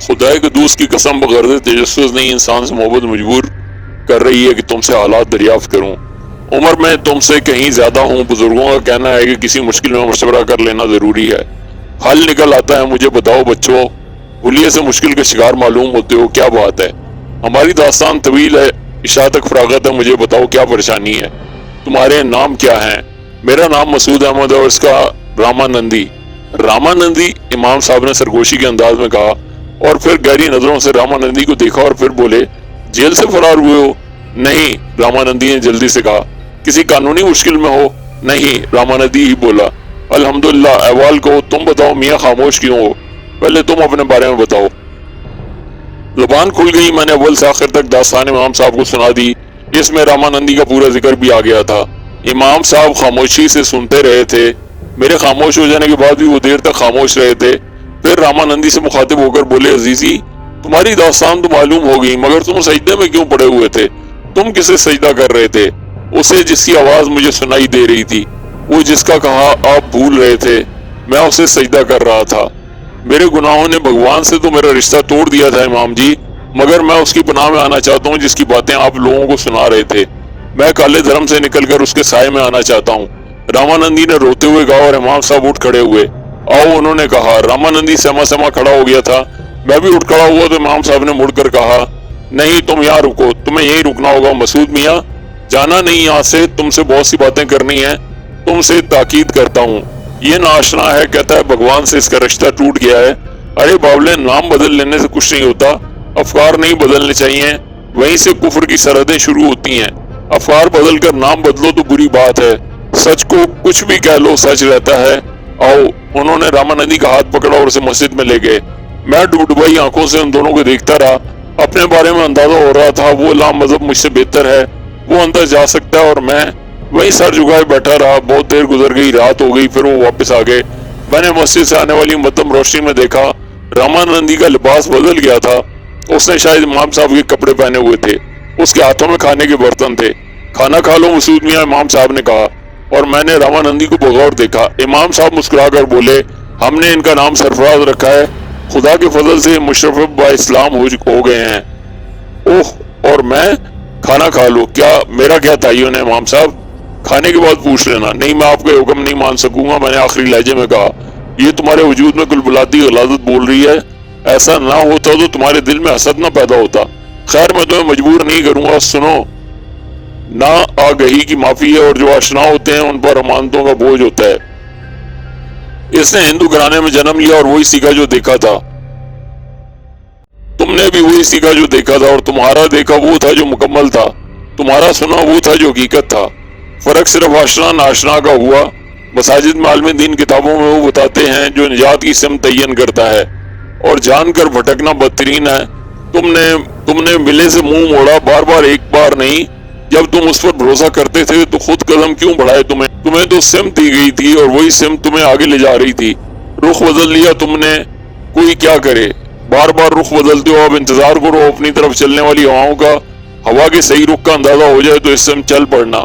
خدائے قدوس کی قسم بغرض تجسس نہیں انسان سے محبت مجبور کر رہی ہے کہ تم سے حالات دریافت کروں۔ عمر میں تم سے کہیں زیادہ ہوں۔ بزرگوں کا کہنا ہے کہ کسی مشکل میں مشورہ کر لینا ضروری ہے، حل نکل آتا ہے۔ مجھے بتاؤ بچوں، حلیے سے مشکل کا شکار معلوم ہوتے ہو، کیا بات ہے؟ ہماری داستان طویل ہے، عشاء تک فراغت ہے، مجھے بتاؤ کیا پریشانی ہے؟ تمہارے نام کیا ہیں؟ میرا نام مسعود احمد ہے اور اس کا رامانندی۔ رامانندی، امام صاحب نے سرگوشی کے انداز میں کہا، اور پھر گہری نظروں سے رامانندی کو دیکھا اور پھر بولے، جیل سے فرار ہوئے ہو؟ نہیں، رامانندی نے جلدی سے کہا۔ کسی قانونی مشکل میں ہو؟ نہیں، رامانندی ہی بولا۔ الحمدللہ، احوال کو تم بتاؤ، میاں خاموش کیوں ہو؟ پہلے تم اپنے بارے میں بتاؤ۔ زبان کھل گئی، میں نے اول سے آخر تک داستان امام صاحب کو سنا دی۔ اس میں رامانندی کا پورا ذکر بھی آ گیا تھا۔ امام صاحب خاموشی سے سنتے رہے تھے۔ میرے خاموش ہو جانے کے بعد بھی وہ دیر تک خاموش رہے تھے۔ پھر رامانندی سے مخاطب ہو کر بولے، عزیزی، تمہاری داستان تو معلوم ہو گئی، مگر تم سجدے میں کیوں پڑے ہوئے تھے؟ تم کسے سجدہ کر رہے تھے؟ اسے جس کی آواز مجھے سنائی دے رہی تھی، وہ جس کا کہا آپ بھول رہے تھے، میں اسے سجدہ کر رہا تھا۔ میرے گناہوں نے بھگوان سے تو میرا رشتہ توڑ دیا تھا امام جی، مگر میں اس کی پناہ میں آنا چاہتا ہوں جس کی باتیں آپ لوگوں کو سنا رہے تھے۔ میں کالے دھرم سے نکل کر اس کے سائے میں آنا چاہتا ہوں۔ رامانندی نے روتے ہوئے کہا اور امام صاحب اٹھ کھڑے ہوئے۔ آؤ، انہوں نے کہا۔ رامانندی سہما سہما کھڑا ہو گیا تھا۔ میں بھی اٹھ کھڑا ہوا تو امام صاحب نے مڑ کر کہا، نہیں، تم یہاں رکو، تمہیں یہیں رکنا ہوگا۔ مسعود میاں، جانا نہیں یہاں سے، تم سے بہت سی باتیں کرنی ہیں، تم سے تاکید کرتا ہوں۔ یہ ناآشنا ہے، کہتا ہے بھگوان سے اس کا رشتہ ٹوٹ گیا ہے۔ ارے باولے، نام بدل لینے سے کچھ نہیں ہوتا، افکار نہیں بدلنے چاہیے، وہیں سے کفر کی سرحدیں شروع ہوتی ہیں۔ افکار بدل کر نام بدلو تو بری بات ہے، سچ کو کچھ بھی کہہ لو سچ رہتا ہے۔ آؤ، انہوں نے رامانندی کا ہاتھ پکڑا اور اسے مسجد میں لے گئے۔ میں ڈبڈبائی آنکھوں سے ان دونوں کو دیکھتا رہا۔ اپنے بارے میں اندازہ ہو رہا تھا وہ لام مذہب مجھ سے بہتر ہے، وہ اندر جا سکتا ہے، اور میں وہیں سر جھکائے بیٹھا رہا۔ بہت دیر گزر گئی، رات ہو گئی، پھر وہ واپس آ گئے۔ میں نے مسجد سے آنے والی مدھم روشنی میں دیکھا رامانندی کا لباس بدل گیا تھا۔ اس نے شاید امام صاحب کے کپڑے پہنے ہوئے تھے۔ اس کے ہاتھوں میں کھانے کے برتن تھے۔ کھانا کھا لو مسعود میاں، امام صاحب نے کہا، اور میں نے رامانندی کو بغور دیکھا۔ امام صاحب مسکرا کر بولے، ہم نے ان کا نام سرفراز رکھا ہے، خدا کے فضل سے مشرف با اسلام ہو گئے ہیں۔ اوہ، اور میں کھانا کھا لوں؟ کیا میرا کیا تعین ہے امام صاحب؟ کھانے کے بعد پوچھ لینا۔ نہیں، میں آپ کا حکم نہیں مان سکوں گا، میں نے آخری لہجے میں کہا۔ یہ تمہارے وجود میں کلبلاتی غلاظت بول رہی ہے، ایسا نہ ہوتا تو تمہارے دل میں حسد نہ پیدا ہوتا۔ خیر، میں تمہیں مجبور نہیں کروں گا۔ سنو، نا آگہی کی معافی ہے، اور جو آشنا ہوتے ہیں ان پر امانتوں کا بوجھ ہوتا ہے۔ اس نے ہندو گھرانے میں جنم لیا اور وہی سیکھا جو دیکھا تھا۔ تم نے بھی وہی سیکھا جو دیکھا تھا، اور تمہارا دیکھا وہ تھا جو مکمل تھا، تمہارا سنا وہ تھا جو حقیقت تھا۔ فرق صرف آشنا ناشنا کا ہوا۔ مساجد میں عالم دین کتابوں میں وہ بتاتے ہیں جو نجات کی سمت تعین کرتا ہے، اور جان کر بھٹکنا بدترین ہے۔ تم نے ملے سے منہ موڑا، بار بار ایک بار نہیں۔ جب تم اس پر بھروسہ کرتے تھے تو خود قدم کیوں بڑھائے؟ تمہیں تو سمت دی گئی تھی، اور وہی سمت تمہیں آگے لے جا رہی تھی۔ رخ بدل لیا تم نے، کوئی کیا کرے، بار بار رخ بدلتے ہو۔ اب انتظار کرو اپنی طرف چلنے والی ہواؤں کا، ہوا کے صحیح رخ کا اندازہ ہو جائے تو اس سے چل پڑنا۔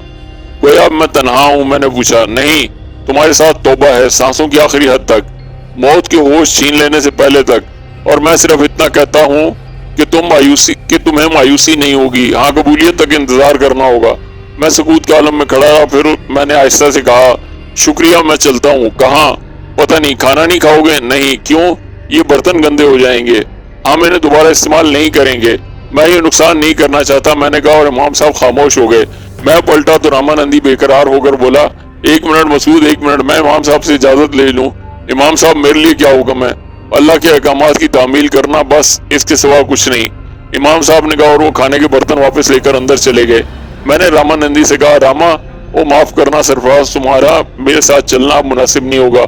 گویا اب میں تنہا ہوں؟ میں نے پوچھا۔ نہیں، تمہارے ساتھ توبہ ہے، سانسوں کی آخری حد تک، موت کے ہوش چھین لینے سے پہلے تک۔ اور میں صرف اتنا کہتا ہوں کہ تمہیں مایوسی نہیں ہوگی، ہاں قبولیت تک انتظار کرنا ہوگا۔ میں سکوت کے عالم میں کھڑا رہا، پھر میں نے آہستہ سے کہا، شکریہ، میں چلتا ہوں۔ کہاں؟ پتہ نہیں۔ کھانا نہیں کھاؤ گے؟ نہیں۔ کیوں؟ یہ برتن گندے ہو جائیں گے، ہم انہیں دوبارہ استعمال نہیں کریں گے۔ میں یہ نقصان نہیں کرنا چاہتا، میں نے کہا، اور امام صاحب خاموش ہو گئے۔ میں پلٹا تو رامانندی بے قرار ہو کر بولا، ایک منٹ مسعود، ایک منٹ، میں امام صاحب سے اجازت لے لوں۔ امام صاحب، میرے لیے کیا حکم ہے؟ اللہ کے احکامات کی تعمیل کرنا، بس، اس کے سوا کچھ نہیں۔ امام صاحب نے کہا، اور وہ کھانے کے برتن واپس لے کر اندر چلے گئے۔ میں نے رامانندی سے کہا، راما، وہ معاف کرنا سرفراز، تمہارا میرے ساتھ چلنا اب مناسب نہیں ہوگا۔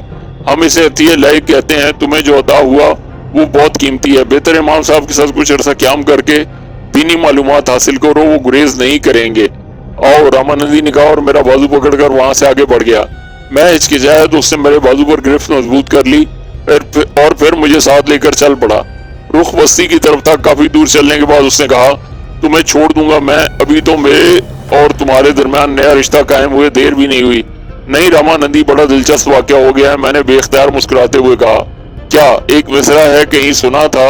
ہم اسے عطیہ لائق کہتے ہیں، تمہیں جو عطا ہوا وہ بہت قیمتی ہے۔ بہتر امام صاحب کے ساتھ کچھ عرصہ قیام کر کے دینی معلومات حاصل کرو، وہ گریز نہیں کریں گے۔ آؤ، رامانندی نے کہا، اور میرا بازو پکڑ کر وہاں سے آگے بڑھ گیا۔ میں ہچکچایا تو اس نے میرے بازو پر گرفت مضبوط کر لی، اور پھر مجھے ساتھ لے کر چل پڑا۔ رخ بستی کی طرف تھا۔ کافی دور چلنے کے بعد اس نے کہا، تمہیں چھوڑ دوں گا میں، ابھی تو میرے اور تمہارے درمیان نیا رشتہ قائم ہوئے دیر بھی نہیں ہوئی۔ نہیں رامانندی، بڑا دلچسپ واقعہ ہو گیا ہے، میں نے بے اختیار مسکراتے ہوئے کہا۔ کیا؟ ایک مصرع ہے، کہیں سنا تھا،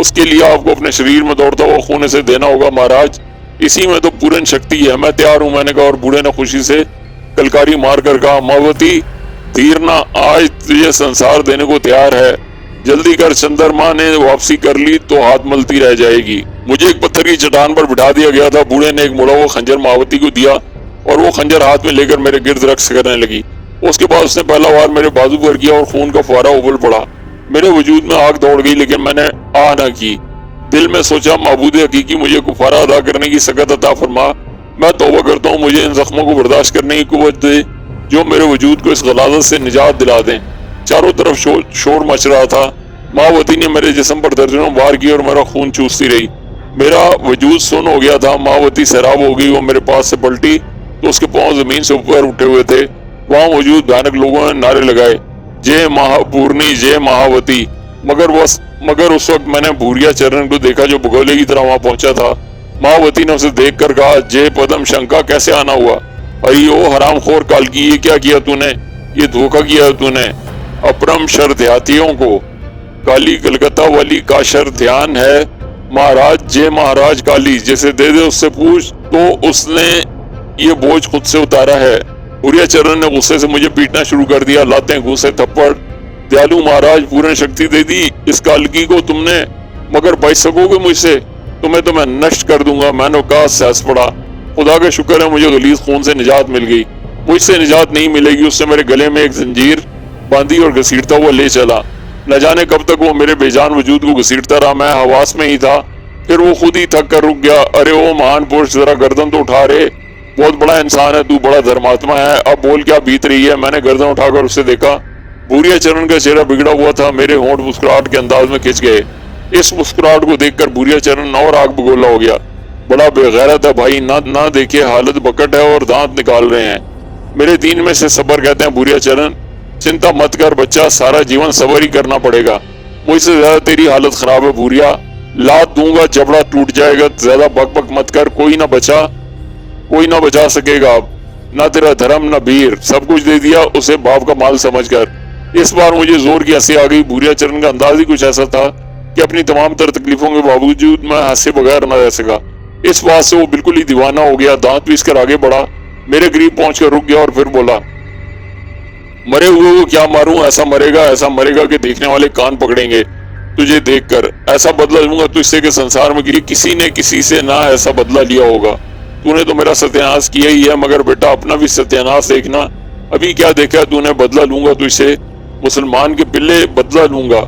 اس کے لیے آپ کو اپنے شریر میں دوڑتا ہوا خون سے دینا ہوگا مہاراج، اسی میں تو پورن شکتی ہے، میں تیار ہوں، میں نے کہا، اور بوڑھے نے خوشی سے کلکاری مار کر کہا، ماوتی تیرنا آج تجھے سنسار دینے کو تیار ہے، جلدی کر، چندرما نے واپسی کر لی تو ہاتھ ملتی رہ جائے گی۔ مجھے ایک پتھر کی چٹان پر بٹھا دیا گیا تھا، بوڑھے نے ایک مڑا ہوا خنجر ماوتی کو دیا اور وہ خنجر ہاتھ میں لے کر میرے گرد رقص کرنے لگی۔ اس کے بعد اس نے پہلا وار میرے بازو پر کیا اور خون کا فوارہ ابل پڑا، میرے وجود میں آگ دوڑ گئی، لیکن میں نے آہ نہ کی۔ دل میں سوچا، معبود حقیقی مجھے کفارہ ادا کرنے کی سکت عطا فرما، میں توبہ کرتا ہوں، مجھے ان زخموں کو برداشت کرنے کی قوت دے جو میرے وجود کو اس غلاظت سے نجات دلا دیں۔ چاروں طرف شور مچ رہا تھا، ماوتی نے میرے جسم پر درجنوں وار کیے اور میرا خون چوستی رہی، میرا وجود سن ہو گیا تھا۔ ماوتی سیراب ہو گئی، وہ میرے پاس سے پلٹی تو اس کے پاؤں زمین سے اوپر اٹھے ہوئے تھے۔ وہاں موجود بھیانک لوگوں نے نعرے لگائے، جے مہا پورنی، جے مہاوتی، مگر اس وقت میں نے بھوریا چرن کو دیکھا جو بگولے کی طرح وہاں پہنچا تھا۔ مہاوتی نے اسے دیکھ کر کہا، جے پدم شنکا، کیسے آنا ہوا؟ ارے او حرام خور کالکی، یہ کیا کیا تو نے؟ یہ دھوکہ کیا تو نے اپرم شر دیہاتیوں کو۔ کالی کلکتہ والی کا شر دھیان ہے مہاراج، جے مہاراج کالی، جیسے دے دے اس سے پوچھ تو اس نے یہ بوجھ خود سے اتارا ہے۔ بھوریا چرن نے غصے سے مجھے پیٹنا شروع کر دیا، لاتیں، گھوسے، تھپڑ۔ دیالو مہاراج، پورن شکتی دے دی اس کالکی کو تم نے، مگر بچ سکو گے مجھ سے؟ تمہیں تو میں نشٹ کر دوں گا۔ میں نے کہا، سہس پڑا، خدا کا شکر ہے مجھے غلیظ خون سے نجات مل گئی، مجھ سے نجات نہیں ملے گی۔ اس نے میرے گلے میں ایک زنجیر باندھی اور گھسیٹتا ہوا لے چلا، نہ جانے کب تک وہ میرے بے جان وجود کو گھسیٹتا رہا۔ میں حواس میں ہی تھا، پھر وہ خود ہی تھک کر رک گیا۔ ارے او مہان پرش، ذرا گردن تو اٹھا رے، بہت بڑا انسان ہے تو، بڑا دھرماتما ہے، اب بول کیا بیت رہی ہے؟ میں نے گردن اٹھا کر اسے دیکھا، بھوریا چرن کا چہرہ بگڑا ہوا تھا، میرے ہونٹ مسکراہٹ کے انداز میں کھنچ گئے۔ اس مسکراہٹ کو دیکھ کر بھوریا چرن اور آگ بگولا ہو گیا، بڑا بے غیرت ہے بھائی، نہ دیکھے حالت بکٹ ہے اور دانت نکال رہے ہیں۔ میرے دین میں سے صبر کہتے ہیں بھوریا چرن، چنتا مت کر بچہ، سارا جیون صبر ہی کرنا پڑے گا، مجھ سے زیادہ تیری حالت خراب ہے بھوریا، لات دوں گا جبڑا ٹوٹ جائے گا، زیادہ بک بک مت کر، کوئی نہ بچا سکے گا اب، نہ تیرا دھرم نہ بیر، سب کچھ دے دیا اسے باپ کا مال سمجھ کر۔ اس بار مجھے زور کی ہنسی آ گئی، بھوریا چرن کا انداز ہی کچھ ایسا تھا کہ اپنی تمام تر تکلیفوں کے باوجود میں ہنسے بغیر نہ رہ سکا۔ اس بات سے وہ بالکل ہی دیوانہ ہو گیا، دانت پیس کر آگے بڑھا، میرے قریب پہنچ کر رک گیا اور پھر بولا، مرے ہوئے کو کیا ماروں؟ ایسا مرے گا کہ دیکھنے والے کان پکڑیں گے تجھے دیکھ کر، ایسا بدلہ لوں گا تجھ سے کہ سنسار میں کسی نے کسی سے نہ ایسا بدلہ لیا ہوگا۔ تو نے تو میرا ستیاناش کیا ہی ہے، مگر بیٹا اپنا بھی ستیاناش دیکھنا، ابھی کیا دیکھا تو نے؟ بدلہ لوں گا تجھ سے، مسلمان کے پلے، بدلہ لوں گا،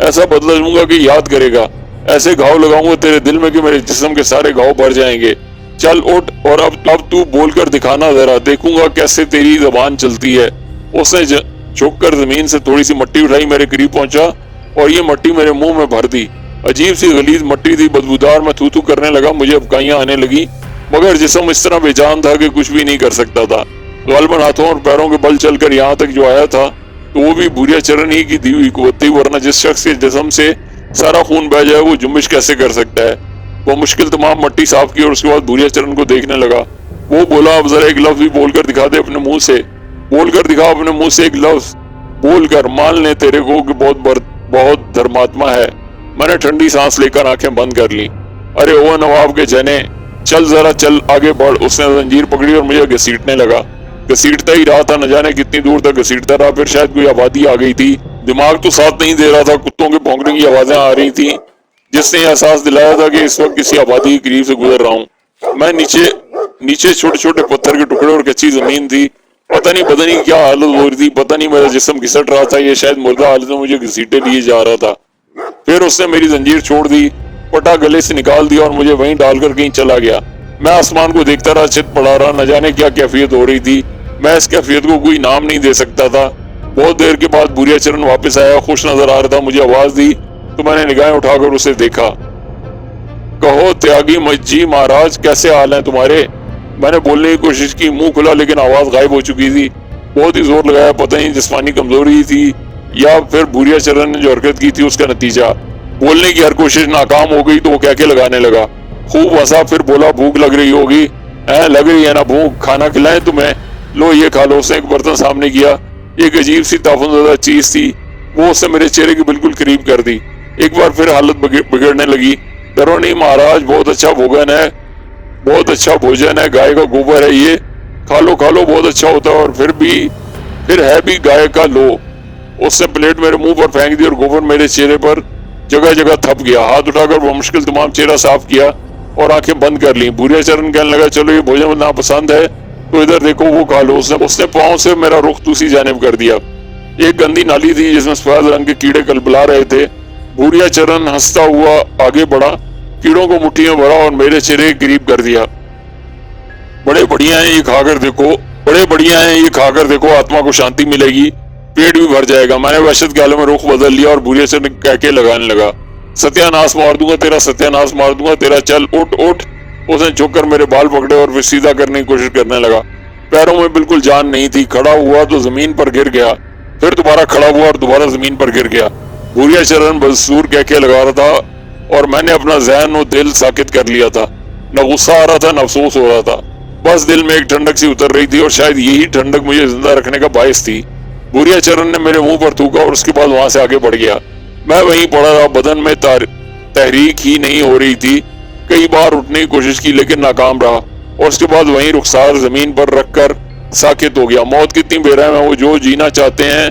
ایسا بدلہ لوں گا کہ یاد کرے گا، ایسے گھاؤ لگاؤں گا تیرے دل میں کہ میرے جسم کے سارے گھاؤ بھر جائیں گے۔ چل اٹھ اور اب تو بول کر دکھانا ذرا، دیکھوں گا کیسے تیری زبان چلتی ہے۔ اس نے جھک کر زمین سے تھوڑی سی مٹی اٹھائی، میرے قریب پہنچا اور یہ مٹی میرے منہ میں بھر دی۔ عجیب سی غلیظ مٹی تھی، بدبودار، میں تھو تھو کرنے لگا، مجھے ابکائیاں آنے لگی، مگر جسم اس طرح بے جان تھا کہ کچھ بھی نہیں کر سکتا تھا۔ غالباً ہاتھوں اور پیروں کے بل چل کر یہاں تک جو آیا تھا تو وہ بھی بھوریا چرن ہی کی دی ہوئی قوت تھی، ورنہ جس شخص کے جسم سے سارا خون بہہ جائے وہ جنبش کیسے کر سکتا ہے؟ وہ مشکل تمام مٹی صاف کی اور اس کے بعد بھوریا چرن کو دیکھنے لگا۔ وہ بولا، اب ذرا ایک لفظ بھی بول کر دکھا دے اپنے منہ سے، بول کر دکھا اپنے منہ سے ایک لفظ، بول کر مان لیں تیرے کو کہ بہت دھرماتما ہے۔ میں نے ٹھنڈی سانس لے کر آنکھیں بند کر لی۔ ارے او نواب کے جنے، چل ذرا چل، آگے بڑھ۔ اس نے زنجیر پکڑی اور مجھے گھسیٹنے لگا، گھسیٹتا ہی رہا تھا، نہ جانے کتنی دور تک گھسیٹتا رہا، پھر شاید کوئی آبادی آ گئی تھی، دماغ تو ساتھ نہیں دے رہا تھا، کتوں کے بھونکنے کی آوازیں آ رہی تھیں جس نے احساس دلایا تھا کہ اس وقت کسی آبادی کے قریب سے گزر رہا ہوں۔ میں نیچے چھوٹے چھوٹے پتھر کے ٹکڑے اور کچی زمین تھی، پتہ نہیں کیا حالت ہو رہی تھی، پتہ نہیں میرا جسم گھسٹ رہا تھا، یہ شاید مردہ حالت میں مجھے گھسیٹے لیے جا رہا تھا۔ پھر اس نے میری زنجیر چھوڑ دی، پٹا گلے سے نکال دیا اور مجھے وہیں ڈال کر کہیں چلا گیا۔ میں آسمان کو دیکھتا رہا، چت پڑا رہا، نہ جانے کیا کیفیت ہو رہی تھی، میں اس کیفیت کو کوئی نام نہیں دے سکتا تھا۔ بہت دیر کے بعد بھوریا چرن واپس آیا، خوش نظر آ رہا تھا، مجھے آواز دی تو میں نے نگاہیں اٹھا کر اسے دیکھا۔ کہو تیاگی جی مہاراج، کیسے حال ہیں تمہارے؟ میں نے بولنے کی کوشش کی، منہ کھلا لیکن آواز غائب ہو چکی تھی، بہت ہی زور لگایا، پتہ نہیں جسمانی کمزوری تھی یا پھر بھوریا چرن نے جو حرکت کی تھی اس کا نتیجہ۔ بولنے کی ہر کوشش ناکام ہو گئی تو وہ کہکے لگانے لگا، خوب ہنسا، پھر بولا، بھوک لگ رہی ہوگی؟ لگ رہی ہے نا بھوک، کھانا کھلائیں تمہیں؟ لو یہ کھا لو۔ اس نے ایک برتن سامنے کیا، ایک عجیب سی تعفن زدہ چیز تھی، وہ اسے میرے چہرے کے بالکل قریب کر دی۔ ایک بار پھر حالت بگڑنے لگی. ڈرو نہیں مہاراج, بہت اچھا بھوجن ہے, بہت اچھا بھوجن ہے, گائے کا گوبر ہے یہ, کھا لو بہت اچھا ہوتا ہے, اور پھر ہے بھی گائے کا, لو. اس نے پلیٹ میرے منہ پر پھینک دی اور گوبر میرے چہرے پر جگہ جگہ تھپ گیا. ہاتھ اٹھا کر وہ مشکل تمام چہرہ صاف کیا اور آنکھیں بند کر لیں. بھوریا چرن کہنے لگا, چلو یہ بھوجن ناپسند ہے تو ادھر دیکھو, وہ کھا لو. اس نے پاؤں سے میرا رخ دوسری جانب کر دیا. ایک گندی نالی تھی جس میں سفید رنگ کے کیڑے کلبلا رہے تھے. بھوریا چرن ہنستا ہوا آگے بڑھا, کیڑوں کو مٹھی میں بھرا اور میرے چہرے کے قریب کر دیا. بڑے بڑھیا ہیں یہ کھا کر دیکھو, آتما کو شانتی ملے گی, پیٹ بھی بھر جائے گا. میں نے وحشت کے عالم میں رخ بدل لیا اور بھوریا چرن کہکے لگانے لگا, ستیہ ناش مار دوں گا تیرا, چل اٹھ. اس نے جھک کر میرے بال پکڑے اور پھر سیدھا کرنے کی کوشش کرنے لگا. پیروں میں بالکل جان نہیں تھی. کھڑا ہوا تو زمین پر گر گیا, پھر دوبارہ کھڑا ہوا اور دوبارہ زمین پر گر گیا. بھوریا چرن بدستور کہکے لگا رہا تھا اور میں نے اپنا ذہن و دل ساکت کر لیا تھا. نہ غصہ آ رہا تھا نہ افسوس ہو رہا تھا, بس دل میں ایک ٹھنڈک سی اتر رہی تھی اور شاید یہی ٹھنڈک مجھے زندہ رکھنے کا باعث تھی. بھوریا چرن نے میرے منہ پر تھوکا اور اس کے بعد وہاں سے آگے بڑھ گیا. میں وہیں پڑا رہا, بدن میں تحریک ہی نہیں ہو رہی تھی. کئی بار اٹھنے کی کوشش کی لیکن ناکام رہا, اور اس کے بعد وہیں رخسار زمین پر رکھ کر ساکت ہو گیا. موت کتنی بے رحم ہے, وہ جو جینا چاہتے ہیں,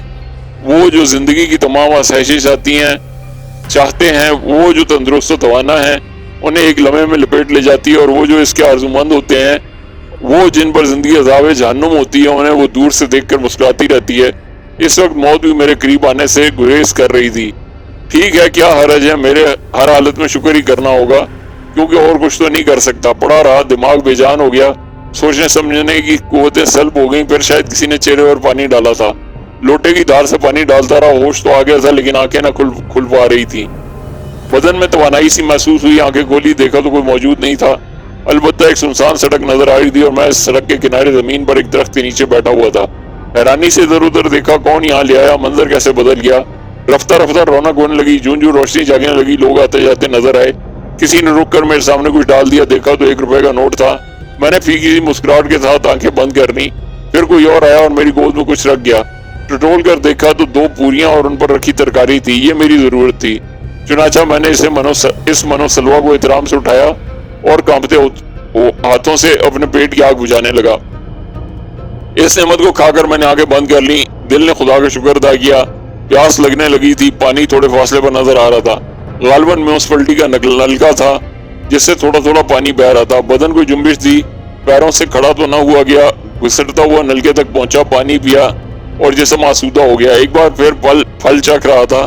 وہ جو زندگی کی تمام آسائشیں چاہتے ہیں, وہ جو تندرست و توانا ہیں انہیں ایک لمحے میں لپیٹ لے جاتی ہے, اور وہ جو اس کے آرزومند ہوتے ہیں, وہ جن پر زندگی عذاب جہنم ہوتی ہے, انہیں وہ دور سے دیکھ کر مسکراتی رہتی ہے. اس وقت موت بھی میرے قریب آنے سے گریز کر رہی تھی. ٹھیک ہے, کیا حرج ہے, میرے ہر حالت میں شکر ہی کرنا ہوگا کیونکہ اور کچھ تو نہیں کر سکتا. پڑا رہا, دماغ بے جان ہو گیا, سوچنے سمجھنے کی قوتیں سلب ہو گئیں. پھر شاید کسی نے چہرے پر پانی ڈالا تھا. لوٹے کی دھار سے پانی ڈالتا رہا, ہوش تو آ گیا تھا لیکن آنکھیں نہ کھل پا رہی تھی. بدن میں توانائی سی محسوس ہوئی, آنکھیں کھولی, دیکھا تو کوئی موجود نہیں تھا. البتہ ایک سنسان سڑک نظر آ رہی تھی اور میں اس سڑک کے کنارے زمین پر ایک درخت کے نیچے بیٹھا ہوا تھا. حیرانی سے ادھر ادھر دیکھا, کون یہاں لے آیا, منظر کیسے بدل گیا. رفتہ رفتہ رونق ہونے لگی, جون روشنی جاگنے لگی, لوگ آتے جاتے نظر آئے. کسی نے رک کر میرے سامنے کچھ ڈال دیا, دیکھا تو 1 روپے کا نوٹ تھا. میں نے پھیکی سی مسکراہٹ کے ساتھ آنکھیں بند کر لی. پھر کوئی اور آیا اور میری گود میں کچھ رکھ گیا. ٹٹول کر دیکھا تو 2 پوریاں اور ان پر رکھی ترکاری تھی. یہ میری ضرورت تھی. چنانچہ میں نے اس منو سلوا کو احترام سے اٹھایا اور کانپتے ہاتھوں سے اپنے پیٹ کی آگ بجھانے لگا. اس نعمت کو کھا کر میں نے آنکھیں بند کر لی. دل نے خدا کا شکر ادا کیا. پیاس لگنے لگی تھی. پانی تھوڑے فاصلے پر نظر آ رہا تھا. غالباً میونسپلٹی کا نلکا تھا جس سے تھوڑا تھوڑا پانی بہ رہا تھا. بدن کو جنبش دی, پیروں سے کھڑا تو نہ ہوا گیا. گھسٹتا ہوا نلکے تک پہنچا, پانی پیا اور جسم آسودہ ہو گیا. ایک بار پھر پھل چکھ رہا تھا.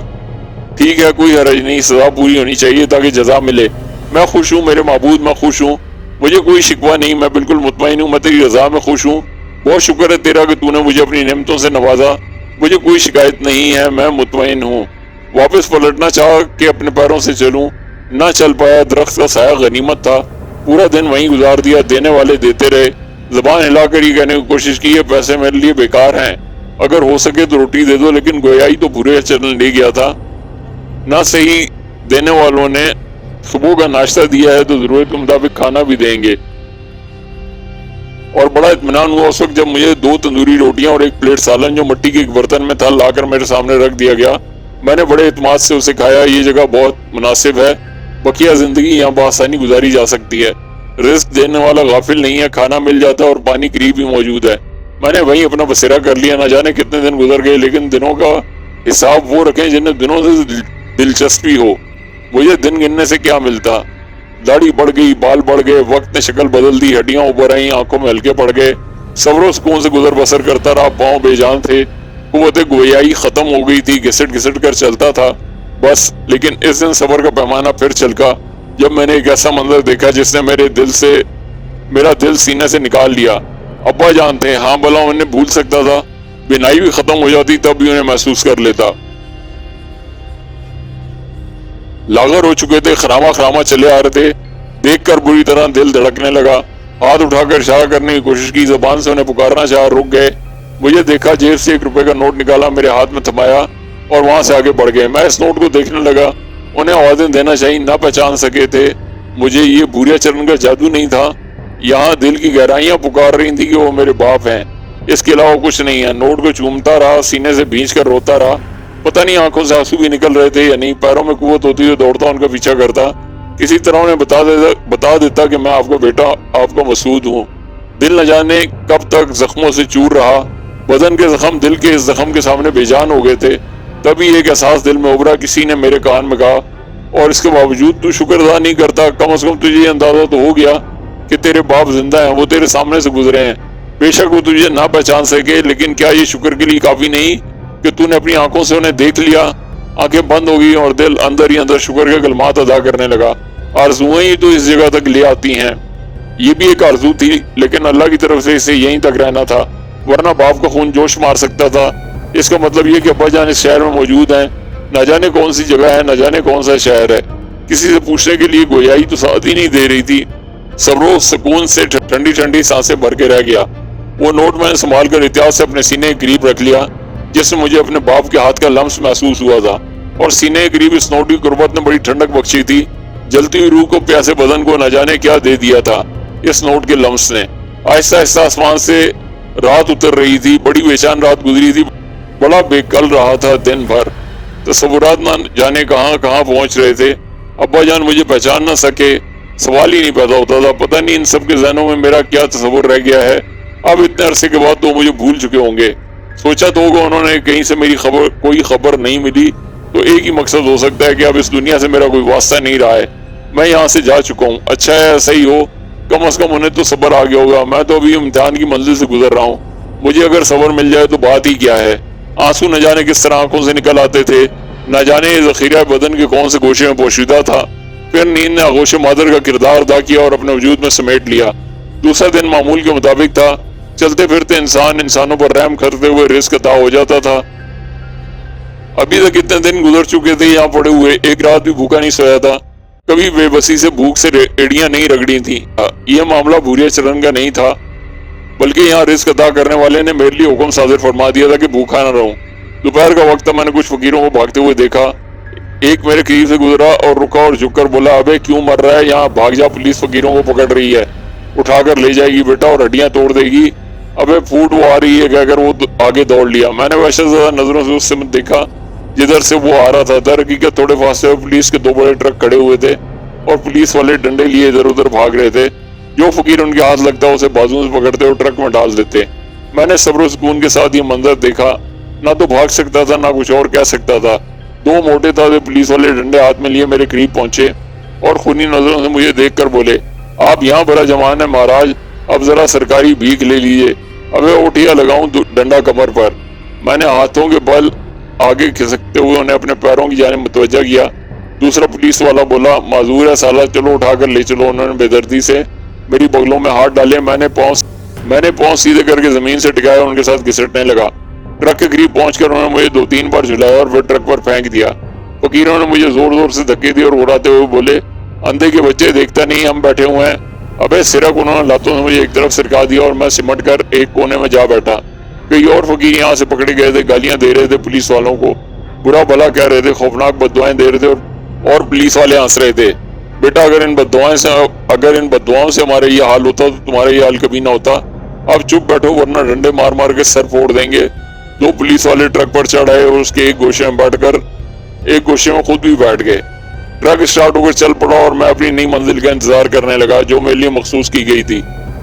ٹھیک ہے, کوئی حرج نہیں, سزا پوری ہونی چاہیے تاکہ جزا ملے. میں خوش ہوں میرے معبود, میں خوش ہوں, مجھے کوئی شکوہ نہیں, میں بالکل مطمئن ہوں, میں تیری رضا میں خوش ہوں. بہت شکر ہے تیرا کہ تو نے مجھے اپنی نعمتوں سے نوازا. مجھے کوئی شکایت نہیں ہے, میں مطمئن ہوں. واپس پلٹنا چاہا کہ اپنے پیروں سے چلوں, نہ چل پایا. درخت کا سایہ غنیمت تھا. پورا دن وہیں گزار دیا. دینے والے دیتے رہے. زبان ہلا کر یہ کہنے کی کوشش کی, یہ پیسے میرے لیے بیکار ہیں, اگر ہو سکے تو روٹی دے دو. لیکن گویائی تو بھوریا چرن لے گیا تھا. نہ صحیح دینے والوں نے صبح کا ناشتہ دیا ہے تو ضرورت کے مطابق کھانا بھی دیں گے. اور بڑا اطمینان ہوا اس وقت جب مجھے 2 تندوری روٹیاں اور 1 پلیٹ سالن جو مٹی کے ایک برتن میں تھا لا کر میرے سامنے رکھ دیا گیا. میں نے بڑے اعتماد سے اسے کھایا. یہ جگہ بہت مناسب ہے, بقیہ زندگی یہاں بآسانی گزاری جا سکتی ہے. رزق دینے والا غافل نہیں ہے, کھانا مل جاتا ہے اور پانی قریب ہی موجود ہے. میں نے وہیں اپنا بسیرا کر لیا. نہ جانے کتنے دن گزر گئے, لیکن دنوں کا حساب وہ رکھیں جنہیں دنوں سے دلچسپی ہو. مجھے دن گننے سے کیا ملتا. داڑھی بڑھ گئی, بال بڑھ گئے, وقت نے شکل بدل دی, ہڈیاں ابھر آئیں, آنکھوں میں ہلکے پڑ گئے. صبر و سکون سے گزر بسر کرتا رہا. پاؤں بے جان تھے, قوت گویائی ختم ہو گئی تھی, گھسٹ گھسٹ کر چلتا تھا بس. لیکن اس دن صبر کا پیمانہ پھر چھلکا جب میں نے ایک ایسا منظر دیکھا جس نے میرا دل سینے سے نکال لیا. ابا جان تھے, ہاں بھلا انہیں بھول سکتا تھا. بینائی بھی ختم ہو جاتی تب بھی انہیں محسوس کر لیتا. لاغر ہو چکے تھے, خراما چلے آ رہے تھے. دیکھ کر بری طرح دل دھڑکنے لگا. ہاتھ اٹھا کر اشارہ کرنے کی کوشش کی, زبان سے انہیں پکارنا چاہا, رک گئے. مجھے دیکھا, جیب سے 1 روپے کا نوٹ نکالا, میرے ہاتھ میں تھمایا اور وہاں سے آگے بڑھ گئے. میں اس نوٹ کو دیکھنے لگا. انہیں آوازیں دینا چاہیے, نہ پہچان سکے تھے مجھے. یہ بھوریا چرن کا جادو نہیں تھا. یہاں دل کی گہرائیاں پکار رہی تھی کہ وہ میرے باپ ہیں, اس کے علاوہ کچھ نہیں ہے. نوٹ کو چومتا رہا, سینے سے بھینچ کر روتا رہا. پتہ نہیں آنکھوں سے آنسو بھی نکل رہے تھے یا نہیں، پیروں میں قوت ہوتی تو دوڑتا ان کا پیچھا کرتا، کسی طرح انہیں بتا دیتا کہ میں آپ کا بیٹا، آپ کا مسعود ہوں۔ دل نہ جانے کب تک زخموں سے چور رہا، بدن کے زخم دل کے اس زخم کے سامنے بے جان ہو گئے تھے۔ تبھی ایک احساس دل میں ابھرا، کسی نے میرے کان میں کہا، اور اس کے باوجود تو شکر ادا نہیں کرتا، کم از کم تجھے یہ اندازہ تو ہو گیا کہ تیرے باپ زندہ ہیں، وہ تیرے سامنے سے گزرے ہیں۔ بے شک وہ تجھے نہ پہچان سکے، لیکن کیا یہ شکر کے لیے کافی نہیں کہ تو نے اپنی آنکھوں سے انہیں دیکھ لیا؟ آنکھیں بند ہو گئی اور دل اندر ہی اندر شکر کے کلمات ادا کرنے لگا۔ آرزوئیں ہی تو اس جگہ تک لے آتی ہیں۔ یہ بھی ایک آرزو تھی، لیکن اللہ کی طرف سے اسے یہیں تک رہنا تھا، ورنہ باپ کا خون جوش مار سکتا تھا۔ اس کا مطلب یہ کہ ابا جان اس شہر میں موجود ہیں، نہ جانے کون سی جگہ ہے، نہ جانے کون سا شہر ہے۔ کسی سے پوچھنے کے لیے گویائی تو ساتھ ہی نہیں دے رہی تھی۔ صبر و سکون سے ٹھنڈی ٹھنڈی سانسیں بھر کے رہ گیا۔ وہ نوٹ میں نے سنبھال کر احتیاط سے اپنے سینے کے قریب رکھ لیا، جس سے مجھے اپنے باپ کے ہاتھ کا لمس محسوس ہوا تھا، اور سینے کے قریب اس نوٹ کی قربت نے بڑی ٹھنڈک بخشی تھی۔ جلتی ہوئی روح کو، پیاسے بدن کو نہ جانے کیا دے دیا تھا اس نوٹ کے لمس نے۔ آہستہ آہستہ آسمان سے رات اتر رہی تھی، بڑی بے چین رات گزری تھی، بڑا بے کل رہا تھا دن بھر۔ تصورات نہ جانے کہاں کہاں پہنچ رہے تھے۔ ابا جان مجھے پہچان نہ سکے، سوال ہی نہیں پیدا ہوتا تھا۔ پتہ نہیں ان سب کے ذہنوں میں میرا کیا تصور رہ گیا ہے۔ اب اتنے عرصے کے بعد تو مجھے بھول چکے ہوں گے۔ سوچا تو ہوگا انہوں نے کہیں سے میری کوئی خبر نہیں ملی تو ایک ہی مقصد ہو سکتا ہے کہ اب اس دنیا سے میرا کوئی واسطہ نہیں رہا ہے، میں یہاں سے جا چکا ہوں۔ اچھا ہے ایسا ہی ہو، کم از کم انہیں تو صبر آ گیا ہوگا۔ میں تو ابھی امتحان کی منزل سے گزر رہا ہوں، مجھے اگر صبر مل جائے تو بات ہی کیا ہے۔ آنسو نہ جانے کس طرح آنکھوں سے نکل آتے تھے، نہ جانے یہ ذخیرہ بدن کے کون سے گوشے میں پوشیدہ تھا۔ پھر نیند نے آغوش مادر کا کردار ادا کیا اور اپنے وجود میں سمیٹ لیا۔ دوسرا دن معمول کے مطابق تھا۔ چلتے پھرتے انسانوں پر رحم کرتے ہوئے رزق عطا ہو جاتا تھا۔ ابھی تک اتنے دن گزر چکے تھے یہاں پڑے ہوئے، ایک رات بھی بھوکا نہیں سویا تھا، کبھی بے بسی سے بھوک سے ایڑیاں نہیں رگڑی تھیں۔ یہ معاملہ بھوریا چرن کا نہیں تھا، بلکہ یہاں رزق عطا کرنے والے نے میرے لیے حکم صادر فرما دیا تھا کہ بھوکا نہ رہوں۔ دوپہر کا وقت تھا، میں نے کچھ فقیروں کو بھاگتے ہوئے دیکھا۔ ایک میرے قریب سے گزرا اور رکا اور جھک کر بولا، ابے کیوں مر رہا ہے؟ یہاں بھاگ جا، پولیس فقیروں کو پکڑ رہی ہے، اٹھا کر لے جائے گی بیٹا اور ہڈیاں توڑ دے گی۔ ابے پھوٹ وہ آ رہی ہے کہہ کر وہ آگے دوڑ لیا۔ میں نے وحشت زدہ نظروں سے اس سے دیکھا جدھر سے وہ آ رہا تھا۔ در حقیقت تھوڑے فاصلے پر پولیس کے دو بڑے ٹرک کھڑے ہوئے تھے اور پولیس والے ڈنڈے لیے ادھر ادھر بھاگ رہے تھے۔ جو فقیر ان کے ہاتھ لگتا اسے بازوؤں سے پکڑتے اور ٹرک میں ڈال دیتے۔ میں نے صبر و سکون کے ساتھ یہ منظر دیکھا، نہ تو بھاگ سکتا تھا نہ کچھ اور کہہ سکتا تھا۔ دو موٹے تازے پولیس والے ڈنڈے ہاتھ میں لیے میرے قریب پہنچے اور خونی نظروں سے مجھے دیکھ کر بولے، آپ یہاں بڑا جوان ہے مہاراج، اب ذرا سرکاری بھیک لے لیجیے۔ ابے اٹھیا لگاؤں ڈنڈا کمر پر۔ میں نے ہاتھوں کے بل آگے کھسکتے ہوئے انہیں اپنے پیروں کی جانب متوجہ کیا۔ دوسرا پولیس والا بولا، معذور ہے سالہ، چلو اٹھا کر لے چلو۔ انہوں نے بے دردی سے میری بغلوں میں ہاتھ ڈالے، میں نے پاؤں سیدھے کر کے زمین سے ٹکایا اور ان کے ساتھ گھسٹنے لگا۔ ٹرک کے قریب پہنچ کر انہوں نے مجھے 2-3 بار جھلایا اور پھر ٹرک پر پھینک دیا۔ فقیروں نے مجھے زور زور سے دھکے دیے اور اڑاتے ہوئے بولے، اندھے کے بچے دیکھتا نہیں ہم بیٹھے ہوئے ہیں۔ ابے سرک! انہوں نے لاتوں سے مجھے ایک طرف سرکا دیا اور میں سمٹ کر ایک کونے میں جا بیٹھا۔ کئی اور فقیر یہاں سے پکڑے گئے تھے، گالیاں دے رہے تھے پولیس والوں کو، برا بھلا کہہ رہے تھے، خوفناک بددعائیں دے رہے تھے اور پولیس والے ہنس رہے تھے۔ بیٹا اگر ان بددعاؤں سے ہمارے یہ حال ہوتا تو تمہارا یہ حال کبھی نہ ہوتا۔ اب چپ بیٹھو ورنہ ڈنڈے مار مار کے سر پھوڑ دیں گے۔ دو پولیس والے ٹرک پر چڑھ آئے اور اس کے ایک گوشے میں خود بھی بیٹھ گئے۔ ٹرک اسٹارٹ ہو کر چل پڑا اور میں اپنی نئی منزل کا انتظار کرنے لگا جو میرے لیے مخصوص کی گئی تھی۔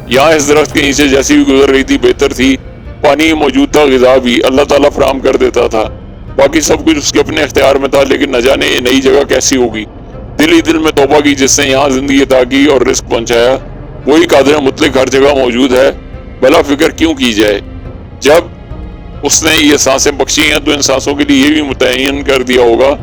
یہاں اس درخت کے نیچے جیسی بھی گزر رہی تھی بہتر تھی، پانی موجود تھا، غذا بھی اللہ تعالیٰ فراہم کر دیتا تھا، باقی سب کچھ اس کے اپنے اختیار میں تھا۔ لیکن نہ جانے یہ نئی جگہ کیسی ہوگی۔ دل ہی دل میں توبہ کی، جس نے یہاں زندگی عطا کی اور رزق پہنچایا، وہی قادر مطلق ہر جگہ موجود ہے، بھلا فکر کیوں کی جائے۔ جب اس نے یہ سانسیں بخشی ہیں تو ان سانسوں کے لیے یہ بھی متعین کر دیا ہوگا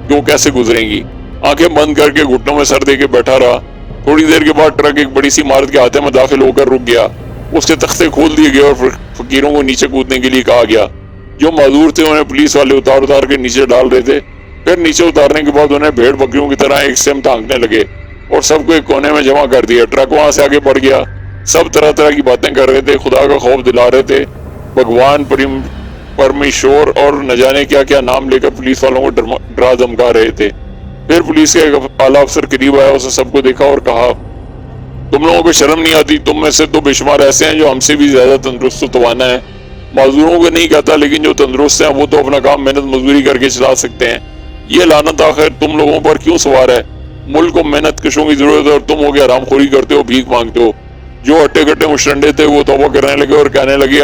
کہ وہ کیسے گزریں گی۔ آنکھیں بند کر کے گھٹنوں میں سر دے کے بیٹھا رہا۔ تھوڑی دیر کے بعد ٹرک ایک بڑی سی عمارت کے احاطے میں داخل ہو کر رک گیا۔ اس کے تختے کھول دیے گئے اور فقیروں کو نیچے کودنے کے لیے کہا گیا۔ جو معذور تھے انہیں پولیس والے اتار کے نیچے ڈال رہے تھے۔ پھر نیچے اتارنے کے بعد انہیں بھیڑ بکریوں کی طرح ایک سمت ہانکنے لگے اور سب کو ایک کونے میں جمع کر دیا۔ ٹرک وہاں سے آگے بڑھ گیا۔ سب طرح طرح کی باتیں کر رہے تھے، خدا کا خوف دلا رہے تھے، بھگوان پرمیشور اور نہ جانے کیا کیا نام لے کر پولیس والوں کو ڈرا دھمکا رہے تھے۔ پھر پولیس کا ایک اعلیٰ افسر قریب آیا، اسے سب کو دیکھا اور کہا، تم لوگوں کو شرم نہیں آتی؟ تم میں سے تو بے شمار ایسے ہیں جو ہم سے بھی زیادہ تندرست و توانا ہیں، معذوروں کو نہیں کہتا، لیکن جو تندرست ہیں وہ تو اپنا کام محنت مزدوری کر کے چلا سکتے ہیں۔ یہ لعنت آخر تم لوگوں پر کیوں سوار ہے؟ ملک کو محنت کشوں کی ضرورت ہے اور تم ہو کے حرام خوری کرتے ہو، بھیک مانگتے ہو۔ جو ہٹے کٹے مشرنڈے تھے وہ توبہ کرنے لگے اور کہنے لگے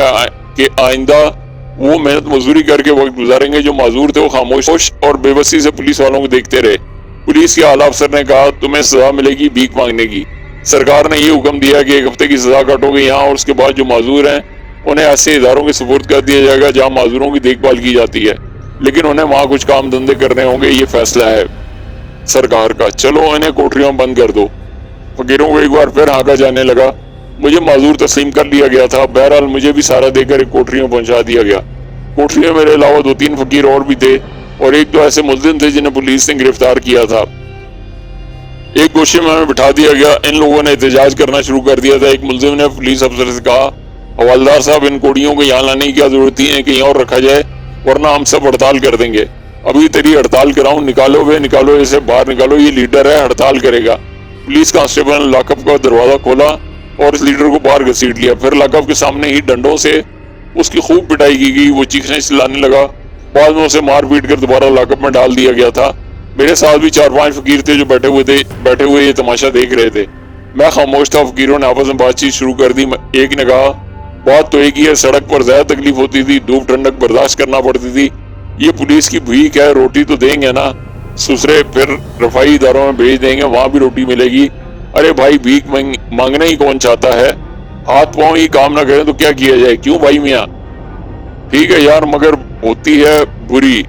کہ آئندہ وہ محنت مزدوری کر کے وقت گزاریں گے۔ جو معذور تھے وہ خاموش اور بے بسی سے پولیس والوں کو دیکھتے رہے۔ پولیس کے اعلیٰ افسر نے کہا تمہیں سزا ملے گی بھیک مانگنے کی۔ سرکار نے یہ حکم دیا کہ 1 ہفتے کی سزا کاٹو گے یہاں، اور اس کے بعد جو معذور ہیں انہیں ایسے اداروں کے سپرد کر دیا جائے گا جہاں معذوروں کی دیکھ بھال کی جاتی ہے، لیکن انہیں وہاں کچھ کام دھندے کرنے ہوں گے۔ یہ فیصلہ ہے سرکار کا، چلو انہیں کوٹریوں میں بند کر دو۔ فقیروں کو ایک بار پھر ہانکا جانے لگا۔ مجھے معذور تسلیم کر لیا گیا تھا، بہرحال مجھے بھی سارا دے کر ایک کوٹری میں پہنچا دیا گیا۔ کوٹری میں میرے علاوہ 2-3 فقیر اور بھی تھے، اور ایک تو ایسے ملزم تھے جنہیں پولیس نے گرفتار کیا تھا۔ ایک گوشے میں ہمیں بٹھا دیا گیا۔ ان لوگوں نے احتجاج کرنا شروع کر دیا تھا۔ ایک ملزم نے پولیس افسر سے کہا حوالدار صاحب، ان کوڑیوں کو یہاں لانے کی کیا ضرورت ہے، کہیں اور رکھا جائے ورنہ ہم سب ہڑتال کر دیں گے۔ ابھی تیری ہڑتال کراؤں، نکالو اسے باہر نکالو، یہ لیڈر ہے، ہڑتال کرے گا۔ پولیس کانسٹیبل نے لاک اپ کا دروازہ کھولا اور اس لیڈر کو باہر گھسیٹ لیا۔ پھر لاک اپ کے سامنے ہی ڈنڈوں سے اس کی خوب پٹائی کی گئی۔ وہ چیخنے چلانے لگا۔ بعد میں اسے مار پیٹ کر دوبارہ لاک اپ میں ڈال دیا گیا تھا۔ میرے ساتھ بھی 4-5 فقیر تھے جو بیٹھے ہوئے یہ تماشا دیکھ رہے تھے۔ میں خاموش تھا۔ فقیروں نے آپس میں بات چیت شروع کر دی۔ ایک نے کہا بات تو ایک ہی ہے، سڑک پر زیادہ تکلیف ہوتی تھی، دھوپ ٹھنڈک برداشت کرنا پڑتی تھی، یہ پولیس کی بھیک ہے، روٹی تو دیں گے نا۔ سسرے پھر رفائی اداروں میں بھیج دیں گے، وہاں بھی روٹی ملے گی۔ ارے بھائی بھیک مانگنا ہی کون چاہتا ہے؟ ہاتھ پاؤں ہی کام نہ کریں تو کیا کیا جائے؟ کیوں بھائی میاں؟ ٹھیک ہے یار، مگر ہوتی ہے بری،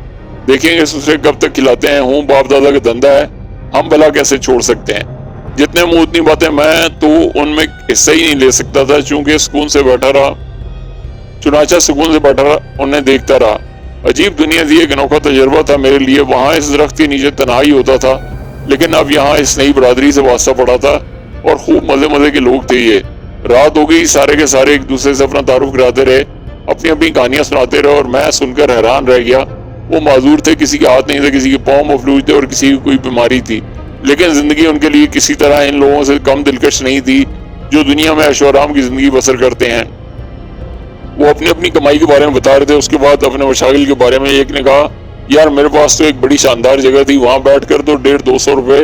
دیکھیں گے سسرے کب تک کھلاتے ہیں۔ ہوں باپ دادا کا دھندا ہے، ہم بھلا کیسے چھوڑ سکتے ہیں؟ جتنے منہ اتنی باتیں، میں تو ان میں حصہ ہی نہیں لے سکتا تھا، چونکہ سکون سے بیٹھا رہا، انہیں دیکھتا رہا۔ عجیب دنیا تھی، ایک انوکھا تجربہ تھا میرے لیے۔ وہاں اس درخت کے نیچے تنہائی ہوتا تھا، لیکن اب یہاں اس نئی برادری سے واسطہ پڑا تھا، اور خوب مزے کے لوگ تھے یہ۔ رات ہو گئی، سارے کے سارے ایک دوسرے سے اپنا تعارف کراتے رہے، اپنی اپنی کہانیاں سناتے رہے، اور میں سن کر حیران رہ گیا۔ وہ معذور تھے، کسی کے ہاتھ نہیں تھے، کسی کے پاؤں مفلوج تھے، اور کسی کی کوئی بیماری تھی، لیکن زندگی ان کے لیے کسی طرح ان لوگوں سے کم دلکش نہیں تھی جو دنیا میں عیش و آرام کی زندگی بسر کرتے ہیں۔ وہ اپنی اپنی کمائی کے بارے میں بتا رہے تھے، اس کے بعد اپنے مشاغل کے بارے میں۔ ایک نے کہا یار میرے پاس تو ایک بڑی شاندار جگہ تھی، وہاں بیٹھ کر تو 150-200 روپے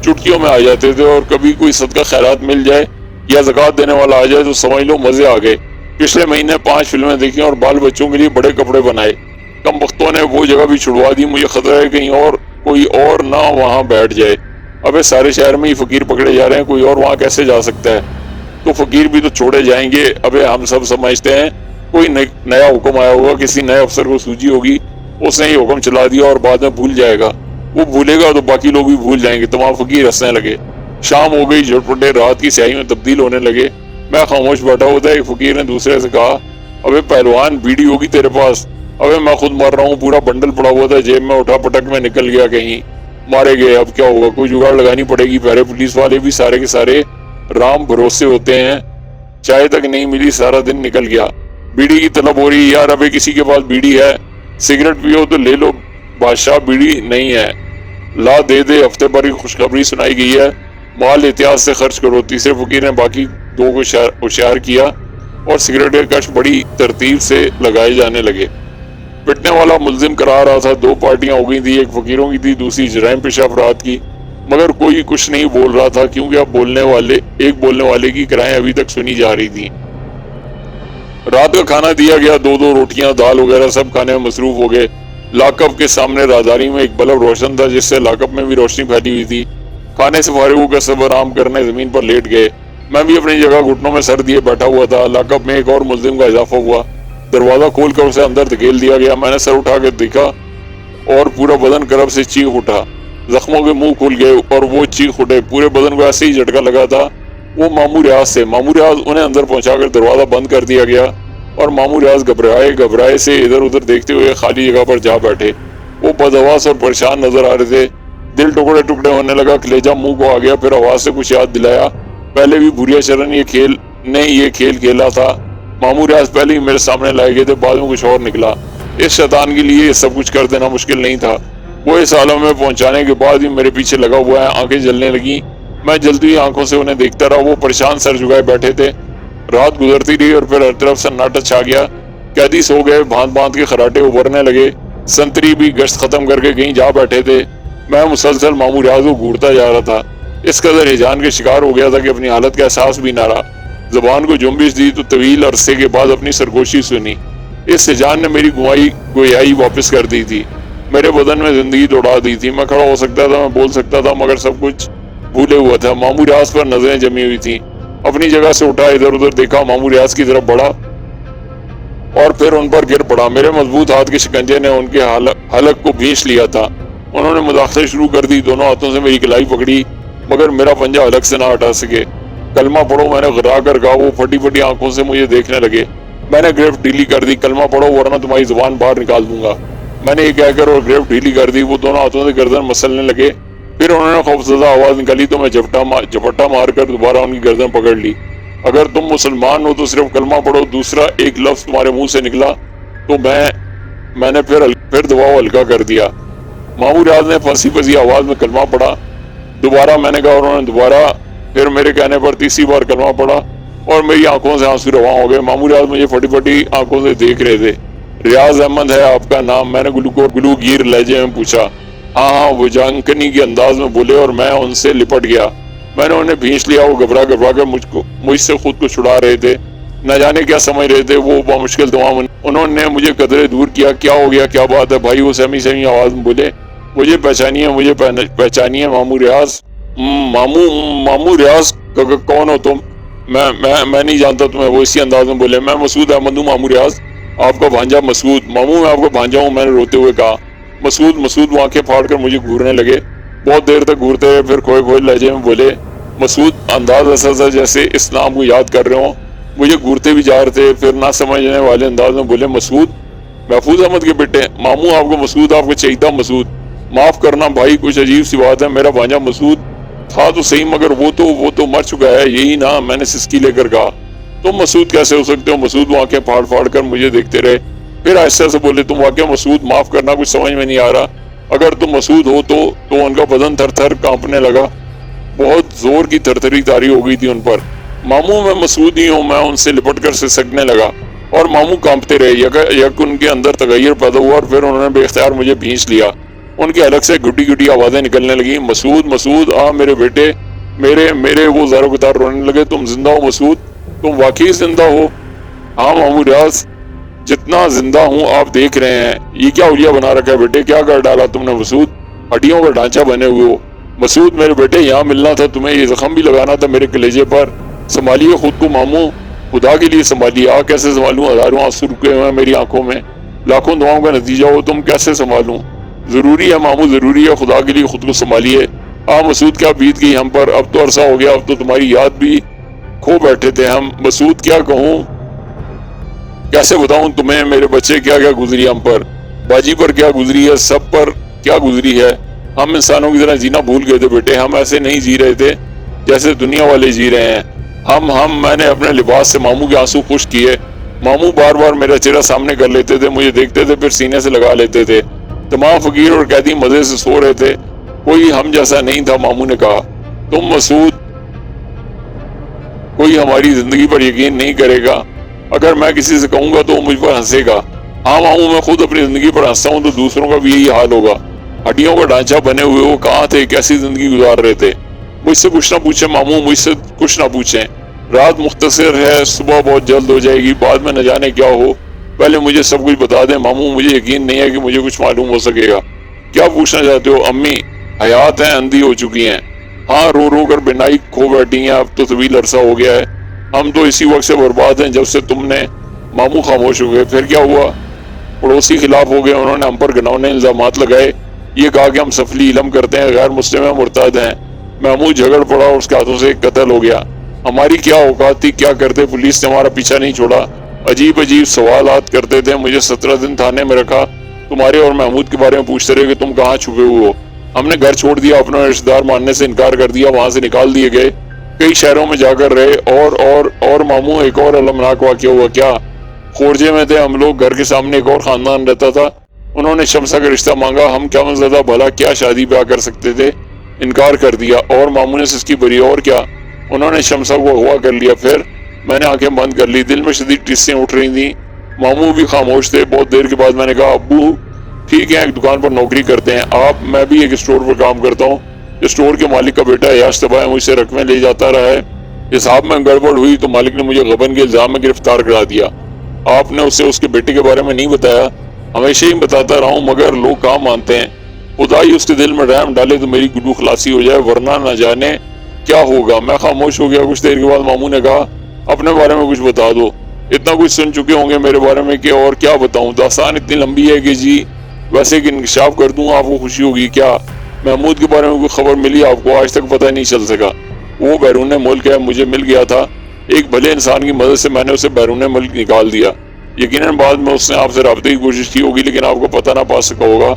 چٹکیوں میں آ جاتے تھے، اور کبھی کوئی صدقہ خیرات مل جائے یا زکوٰۃ دینے والا آ جائے تو سمجھ لو مزے آ گئے۔ پچھلے مہینے 5 فلمیں دیکھی اور بال بچوں کے لیے بڑے کپڑے بنائے۔ کم بختوں نے وہ جگہ بھی چھڑوا دی، مجھے خطرہ ہے کہیں اور کوئی اور نہ وہاں بیٹھ جائے۔ ابے سارے شہر میں ہی فقیر پکڑے جا رہے ہیں، کوئی اور وہاں کیسے جا سکتا ہے؟ تو فقیر بھی تو چھوڑے جائیں گے۔ ابے ہم سب سمجھتے ہیں کوئی نیا حکم آیا ہوگا، کسی نئے افسر کو سوجی ہوگی، اس نے یہ حکم چلا دیا اور بعد میں بھول جائے گا۔ وہ بھولے گا تو باقی لوگ بھی بھول جائیں گے۔ تمام فقیر ہنسنے لگے۔ شام ہو گئی، جھٹپٹے رات کی سیاہی میں تبدیل ہونے لگے۔ میں خاموش بیٹھا ہوا تھا۔ ایک فقیر نے دوسرے سے کہا ابے پہلوان بیڑی ہوگی تیرے پاس؟ ابے میں خود مر رہا ہوں، پورا بنڈل پڑا ہوا تھا جیب میں، اٹھا پٹک میں نکل گیا کہیں، مارے گئے۔ اب کیا ہوگا؟ کوئی جگاڑ لگانی پڑے گی۔ پہلے پولیس والے بھی سارے کے سارے رام بھروسے ہوتے ہیں، چائے تک نہیں ملی، سارا دن نکل گیا۔ بیڑی کی طلب ہو رہی یار، ابے کسی کے پاس بیڑی ہے؟ سگریٹ پیو تو لے لو بادشاہ، بیڑی نہیں ہے؟ لا دے دے، ہفتے پر کی خوشخبری سنائی گئی ہے، مال احتیاط سے خرچ کرو۔ تیسرے فقیر نے باقی 2 کو ہوشیار کیا اور سگریٹ کے کش بڑی ترتیب سے لگائے جانے لگے۔ پٹنے والا ملزم کرا رہا تھا۔ 2 پارٹیاں ہو گئی تھی، ایک فقیروں کی تھی، دوسری جرائم پیشہ افراد کی، مگر کوئی کچھ نہیں بول رہا تھا، کیونکہ اب بولنے والے کی کرائیں ابھی تک سنی جا رہی تھی۔ رات کا کھانا دیا گیا، 2 روٹیاں، دال وغیرہ سب کھانے میں مصروف ہو گئے۔ لاک اپ کے سامنے رازداری میں ایک بلب روشن تھا، جس سے لاک اپ میں بھی روشنی پھیلی ہوئی تھی۔ کھانے سے فارغ ہو کر سب آرام کرنے زمین پر لیٹ گئے۔ میں بھی اپنی جگہ گھٹنوں میں سر دیے بیٹھا ہوا تھا۔ لاک اپ میں ایک اور ملزم کا اضافہ ہوا۔ دروازہ کھول کر اسے اندر دھکیل دیا گیا۔ میں نے سر اٹھا کر دیکھا اور پورا بدن کرب سے چیخ اٹھا۔ زخموں کے منہ کھل گئے اور وہ چیخ اٹھے۔ پورے بدن کو ایسے ہی جھٹکا لگا تھا۔ وہ مامور ریاض سے انہیں اندر پہنچا کر دروازہ بند کر دیا گیا، اور مامور ریاض گھبرائے سے ادھر ادھر دیکھتے ہوئے خالی جگہ پر جا بیٹھے۔ وہ بدحواس اور پریشان نظر آ رہے تھے۔ دل ٹکڑے ٹکڑے ہونے لگا، کلیجہ منہ کو آ گیا۔ پھر آواز سے کچھ یاد دلایا، پہلے بھی بھوریا چرن یہ کھیل کھیلا تھا۔ مامور ریاض پہلے ہی میرے سامنے لائے گئے تھے، بعد میں کچھ اور نکلا۔ اس شیطان کے لیے یہ سب کچھ کر دینا مشکل نہیں تھا۔ وہ اس عالم میں پہنچانے کے بعد بھی میرے پیچھے لگا ہوا ہے۔ آنکھیں جلنے لگیں۔ میں جلدی ہوئی آنکھوں سے انہیں دیکھتا رہا۔ وہ پریشان سر جھکائے بیٹھے تھے۔ رات گزرتی رہی اور پھر ہر طرف سناٹا چھا گیا۔ قیدی سو گئے، باندھ باندھ کے خراٹے ابھرنے لگے، سنتری بھی گشت ختم کر کے کہیں جا بیٹھے تھے۔ میں مسلسل ماموں ریاض کو گھورتا جا رہا تھا، اس قدر ہیجان کے شکار ہو گیا تھا کہ اپنی حالت کا احساس بھی نہ رہا۔ زبان کو جنبش دی تو طویل عرصے کے بعد اپنی سرگوشی سنی۔ اس ہیجان نے میری گویائی واپس کر دی تھی، میرے بدن میں زندگی دوڑا دی تھی۔ میں کھڑا ہو سکتا تھا، میں بول سکتا تھا، مگر سب کچھ بھولے ہوا تھا۔ ماموں ریاض پر نظریں جمی ہوئی تھیں۔ اپنی جگہ سے اٹھا، ادھر ادھر دیکھا، ماموں ریاض کی طرف بڑھا اور پھر ان پر گر پڑا۔ میرے مضبوط ہاتھ کے شکنجے نے ان کے حلق کو بھینچ لیا تھا۔ انہوں نے مداخلت شروع کر دی، دونوں ہاتھوں سے میری کلائی پکڑی مگر میرا پنجہ حلق سے نہ ہٹا سکے۔ کلمہ پڑھو، میں نے غرا کر کہا۔ وہ پھٹی پھٹی آنکھوں سے مجھے دیکھنے لگے۔ میں نے گرفت ڈھیلی کر دی۔ کلمہ پڑھو ورنہ تمہاری زبان باہر نکال دوں گا، میں نے یہ کہہ کر اور گرفت ڈھیلی کر دی۔ وہ دونوں ہاتھوں سے گردن مسلنے لگے، پھر انہوں نے خوفزدہ آواز نکالی تو میں جھپٹا مار کر دوبارہ ان کی گردن پکڑ لی۔ اگر تم مسلمان ہو تو صرف کلمہ پڑھو۔ دوسرا ایک لفظ تمہارے منہ سے نکلا تو میں نے پھر دباؤ ہلکا کر دیا۔ ماموں ریاض نے پھنسی پھنسی آواز میں کلمہ پڑھا۔ دوبارہ میں نے کہا اور انہوں نے دوبارہ پھر میرے کہنے پر تیسری بار کلمہ پڑھا اور میری آنکھوں سے آنسو رواں ہو گئے۔ ماموں ریاض مجھے پھٹی پھٹی آنکھوں سے دیکھ رہے تھے۔ ریاض احمد ہے آپ کا نام؟ میں نے گلوگیر لہجے میں پوچھا۔ ہاں، وہ جانکنی کے انداز میں بولے اور میں ان سے لپٹ گیا۔ میں نے انہیں بھینچ لیا۔ وہ گھبرا کر مجھ سے خود کو چھڑا رہے تھے، نہ جانے کیا سمجھ رہے تھے۔ وہ بامشکل تمام انہوں نے مجھے قدرے دور کیا۔ کیا ہو گیا، کیا بات ہے بھائی؟ وہ سہمی آواز میں بولے۔ مجھے پہچانیے ماموں ریاض۔ ماموں ریاض کون ہو تم؟ میں نہیں جانتا تمہیں، وہ اسی انداز میں بولے۔ میں مسعود احمد ہوں ماموں ریاض، آپ کا بھانجا مسعود۔ ماموں میں آپ کا بھانجا ہوں، میں نے روتے ہوئے کہا۔ مسعود وہ آنکھیں پھاڑ کر مجھے گھورنے لگے۔ بہت دیر تک گھورتے رہے، پھر کھوئے لہجے میں بولے۔ مسعود انداز ایسا تھا جیسے اس نام کو یاد کر رہے ہوں۔ مجھے گھورتے بھی جا رہے تھے، پھر نہ سمجھنے والے انداز میں بولے۔ مسعود محفوظ احمد کے بیٹے؟ ماموں آپ کو مسعود، آپ کو چاہیے مسعود۔ معاف کرنا بھائی، کچھ عجیب سی بات ہے، میرا بھانجا مسعود تھا تو صحیح مگر وہ تو مر چکا ہے، یہی نا؟ میں نے سسکی لے کر کہا۔ تم مسعود کیسے ہو سکتے ہو؟ مسعود وہ آنکھیں پھاڑ کر مجھے دیکھتے رہے، پھر آہستہ سے بولے۔ تم واقعہ مسعود؟ معاف کرنا، کچھ سمجھ میں نہیں آ رہا۔ اگر تم مسعود ہو تو ان کا بدن تھر تھر کانپنے لگا، بہت زور کی تھرتھری طاری ہو گئی تھی ان پر۔ ماموں میں مسعود ہی ہوں، میں ان سے لپٹ کر سسکنے لگا اور ماموں کانپتے رہے۔ یک ان کے اندر تغیر پیدا ہوا اور پھر انہوں نے بے اختیار مجھے بھینچ لیا۔ ان کے حلق سے گھٹی آوازیں نکلنے لگیں۔ مسعود آ میرے بیٹے، میرے وہ زاروں قطار رونے لگے۔ تم زندہ ہو مسعود؟ تم واقعی زندہ ہو؟ ہاں ماموں ریاض، جتنا زندہ ہوں آپ دیکھ رہے ہیں۔ یہ کیا اولیا بنا رکھا ہے بیٹے؟ کیا کر ڈالا تم نے مسعود؟ ہڈیوں کا ڈھانچہ بنے ہوئے ہو مسعود میرے بیٹے، یہاں ملنا تھا تمہیں، یہ زخم بھی لگانا تھا میرے کلیجے پر۔ سنبھالیے خود کو ماموں، خدا کے لیے سنبھالیے۔ کیسے سنبھالوں؟ ہزاروں آنسو رکے ہوئے ہیں میری آنکھوں میں، لاکھوں دعاؤں کا نتیجہ ہو، تم کیسے سنبھالوں؟ ضروری ہے ماموں، ضروری ہے، خدا کے لیے خود کو سنبھالیے۔ مسعود کیا بیت گئی ہم پر، اب تو عرصہ ہو گیا، اب تو تمہاری یاد بھی کھو بیٹھے تھے ہم۔ مسعود کیا کہوں، کیسے بتاؤں تمہیں میرے بچے، کیا گزری ہم پر، باجی پر کیا گزری ہے، سب پر کیا گزری ہے۔ ہم انسانوں کی طرح جینا بھول گئے تھے بیٹے، ہم ایسے نہیں جی رہے تھے جیسے دنیا والے جی رہے ہیں۔ میں نے اپنے لباس سے ماموں کے آنسو خشک کیے۔ ماموں بار بار میرا چہرہ سامنے کر لیتے تھے، مجھے دیکھتے تھے، پھر سینے سے لگا لیتے تھے۔ تمام فقیر اور قیدی مزے سے سو رہے تھے، کوئی ہم جیسا نہیں تھا۔ ماموں نے کہا، تم مسعود، کوئی ہماری زندگی پر یقین نہیں کرے گا، اگر میں کسی سے کہوں گا تو وہ مجھ پر ہنسے گا۔ ہاں ماموں، میں خود اپنی زندگی پر ہنستا ہوں تو دوسروں کا بھی یہی حال ہوگا۔ ہڈیوں کا ڈھانچہ بنے ہوئے وہ کہاں تھے، کیسی زندگی گزار رہے تھے؟ مجھ سے کچھ نہ پوچھیں ماموں، مجھ سے کچھ نہ پوچھیں، رات مختصر ہے، صبح بہت جلد ہو جائے گی، بعد میں نہ جانے کیا ہو، پہلے مجھے سب کچھ بتا دیں ماموں، مجھے یقین نہیں ہے کہ مجھے کچھ معلوم ہو سکے گا۔ کیا پوچھنا چاہتے ہو؟ امی حیات ہیں، اندھی ہو چکی ہیں، ہاں رو رو کر بینائی کھو بیٹھی ہیں، اب تو طویل عرصہ ہو گیا ہے، ہم تو اسی وقت سے برباد ہیں جب سے تم نے۔ ماموں خاموش ہو گئے۔ پھر کیا ہوا؟ پڑوسی خلاف ہو گئے، انہوں نے ہم پر گھناؤنے الزامات لگائے، یہ کہا کہ ہم سفلی علم کرتے ہیں، غیر مسلم ہیں، مرتد ہیں۔ ماموں جھگڑ پڑا اور اس کے ہاتھوں سے ایک قتل ہو گیا۔ ہماری کیا اوقات تھی، کیا کرتے؟ پولیس نے ہمارا پیچھا نہیں چھوڑا، عجیب سوالات کرتے تھے، مجھے 17 دن تھانے میں رکھا، تمہارے اور محمود کے بارے میں پوچھتے رہے کہ تم کہاں چھپے ہوئے ہو۔ ہم نے گھر چھوڑ دیا، اپنا رشتہ دار ماننے سے انکار کر دیا، وہاں سے نکال دیے گئے، کئی شہروں میں جا کر رہے۔ اور ماموں ایک اور المناک واقعہ ہوا۔ کیا؟ خورجے میں تھے ہم لوگ، گھر کے سامنے ایک اور خاندان رہتا تھا، انہوں نے شمسہ کا رشتہ مانگا، ہم کیا مزدہ بھلا کیا شادی بیاہ کر سکتے تھے، انکار کر دیا، اور ماموں نے سسکی بری، اور کیا، انہوں نے شمسہ کو اغوا کر لیا۔ پھر میں نے آنکھیں بند کر لی، دل میں شدید ٹسیں اٹھ رہی تھیں، ماموں بھی خاموش تھے۔ بہت دیر کے بعد میں نے کہا ابو ٹھیک ہے، ایک دکان پر نوکری کرتے ہیں آپ، میں بھی ایک اسٹور پر کام کرتا ہوں۔ اسٹور کے مالک کا بیٹا عیاش طبع مجھ سے رقمیں لے جاتا رہا ہے، حساب میں گڑبڑ ہوئی تو مالک نے مجھے غبن کے الزام میں گرفتار کرا دیا۔ آپ نے اسے اس کے بیٹے کے بارے میں نہیں بتایا؟ ہمیشہ ہی بتاتا رہا ہوں مگر لوگ کہاں مانتے ہیں۔ خدا ہی اس کے دل میں رحم ڈالے تو میری گلو خلاصی ہو جائے، ورنہ نہ جانے کیا ہوگا۔ میں خاموش ہو گیا۔ کچھ دیر کے بعد ماموں نے کہا اپنے بارے میں کچھ بتا دو، اتنا کچھ سن چکے ہوں گے میرے بارے میں کہ اور کیا بتاؤں، داستان اتنی لمبی ہے کہ جی ویسے کہ انکشاف کر دوں آپ کو خوشی ہوگی۔ کیا محمود کے بارے میں کوئی خبر ملی آپ کو؟ آج تک پتہ نہیں چل سکا، وہ بیرون ملک ہے، مجھے مل گیا تھا، ایک بھلے انسان کی مدد سے میں نے اسے بیرون ملک نکال دیا۔ یقیناً بعد میں اس نے آپ سے رابطے کی کوشش کی ہوگی لیکن آپ کو پتہ نہ پا سکا ہوگا۔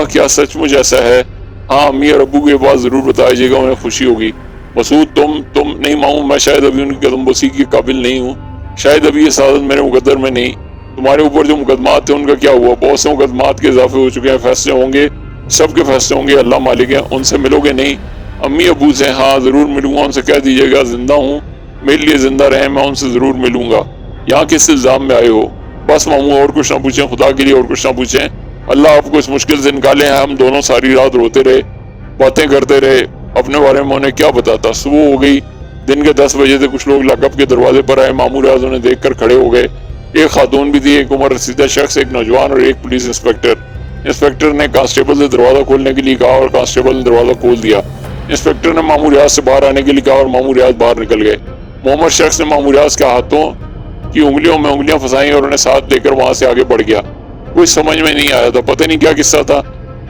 کیا سچ مجھ ایسا ہے؟ ہاں امی اور ابو کو یہ بات ضرور بتائیے گا، انہیں خوشی ہوگی۔ مسعود تم نہیں ماموں، میں شاید ابھی ان کی قدم بوسی کے قابل نہیں ہوں، شاید ابھی یہ سعادت میرے مقدر میں نہیں۔ تمہارے اوپر جو مقدمات تھے ان کا کیا ہوا؟ بہت سے مقدمات کے اضافے ہو چکے ہیں، فیصلے ہوں گے، سب کے فیصلے ہوں گے، اللہ مالک ہے۔ ان سے ملو گے نہیں؟ امی ابو سے ہاں ضرور ملوں گا، ان سے کہہ دیجیے گا زندہ ہوں، میرے لیے زندہ رہیں، میں ان سے ضرور ملوں گا۔ یہاں کس الزام میں آئے ہو؟ بس ماموں اور کچھ نہ پوچھیں، خدا کے لیے اور کچھ نہ پوچھیں، اللہ آپ کو اس مشکل سے نکالے ہیں۔ ہم دونوں ساری رات روتے رہے، باتیں کرتے رہے، اپنے بارے میں انہیں کیا بتاتا۔ صبح ہو گئی، دن کے 10 بجے تھے، کچھ لوگ لاک اپ کے دروازے پر آئے، ماموں ریاض انہیں دیکھ کر کھڑے ہو گئے۔ ایک خاتون بھی تھی، ایک عمر رسیدہ شخص، ایک نوجوان اور ایک پولیس انسپکٹر۔ انسپکٹر نے کانسٹیبل سے دروازہ کھولنے کے لیے کہا اور کانسٹیبل نے دروازہ کھول دیا۔ انسپکٹر نے ماموں ریاض سے باہر آنے کے لیے کہا اور ماموں ریاض باہر نکل گئے۔ محمد شخص نے ماموں ریاض کے ہاتھوں کی انگلیوں میں انگلیاں پھنسائیں اور انہیں ساتھ لے کر وہاں سے آگے بڑھ گیا۔ کچھ سمجھ میں نہیں آیا تھا، پتہ نہیں کیا قصہ تھا۔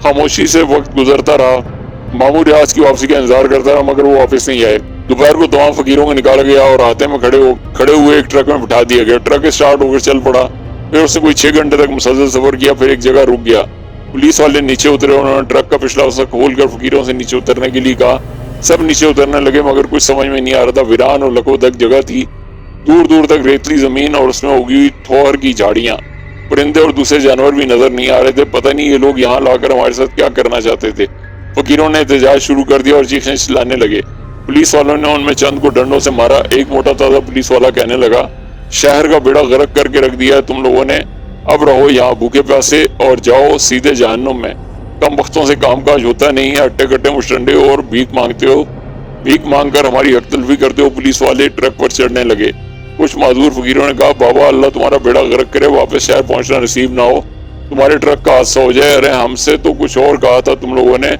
خاموشی سے وقت گزرتا رہا، ماموں ریاض کی واپسی کا انتظار کرتا رہا مگر وہ واپس نہیں آئے۔ دوپہر کو تمام فقیروں کو نکالا گیا اور ہاتھے میں کھڑے ہوئے ایک ٹرک میں بٹھا دیا گیا۔ ٹرک اسٹارٹ ہو کر چل پڑا، پھر اس نے کوئی 6 گھنٹے تک مسلسل سفر کیا، پھر ایک جگہ رک گیا۔ پولیس والے نیچے اترے، انہوں نے ٹرک کا پچھلا حصہ کھول کر فقیروں سے نیچے اترنے کے لیے کہا۔ سب نیچے اترنے لگے مگر کچھ سمجھ میں نہیں آ رہا تھا، ویران اور لکودک جگہ تھی، دور دور تک ریتلی زمین اور اس میں اگی ہوئی تھوہر کی جھاڑیاں، پرندے اور دوسرے جانور بھی نظر نہیں آ رہے تھے۔ پتہ نہیں یہ لوگ یہاں لا کر ہمارے ساتھ کیا کرنا چاہتے تھے۔ فقیروں نے احتجاج شروع کر دیا اور چیخیں چلانے لگے۔ پولیس والوں نے ان میں چند کو ڈنڈوں سے مارا۔ ایک موٹا تازہ پولیس والا کہنے لگا شہر کا بیڑا غرق کر کے رکھ دیا ہے تم لوگوں نے، اب رہو یہاں بھوکے پیاسے اور جاؤ سیدھے جہنم میں۔ کم وقتوں سے کام کاج ہوتا نہیں ہے، اٹے کٹے مشٹنڈے ہو اور بھیک مانگتے ہو، بھیک مانگ کر ہماری حق تلفی کرتے ہو۔ پولیس والے ٹرک پر چڑھنے لگے۔ کچھ معذور فقیروں نے کہا بابا اللہ تمہارا بیڑا غرق کرے، واپس شہر پہنچنا نصیب نہ ہو، تمہارے ٹرک کا حادثہ ہو جائے۔ ارے ہم سے تو کچھ اور کہا تھا تم لوگوں نے،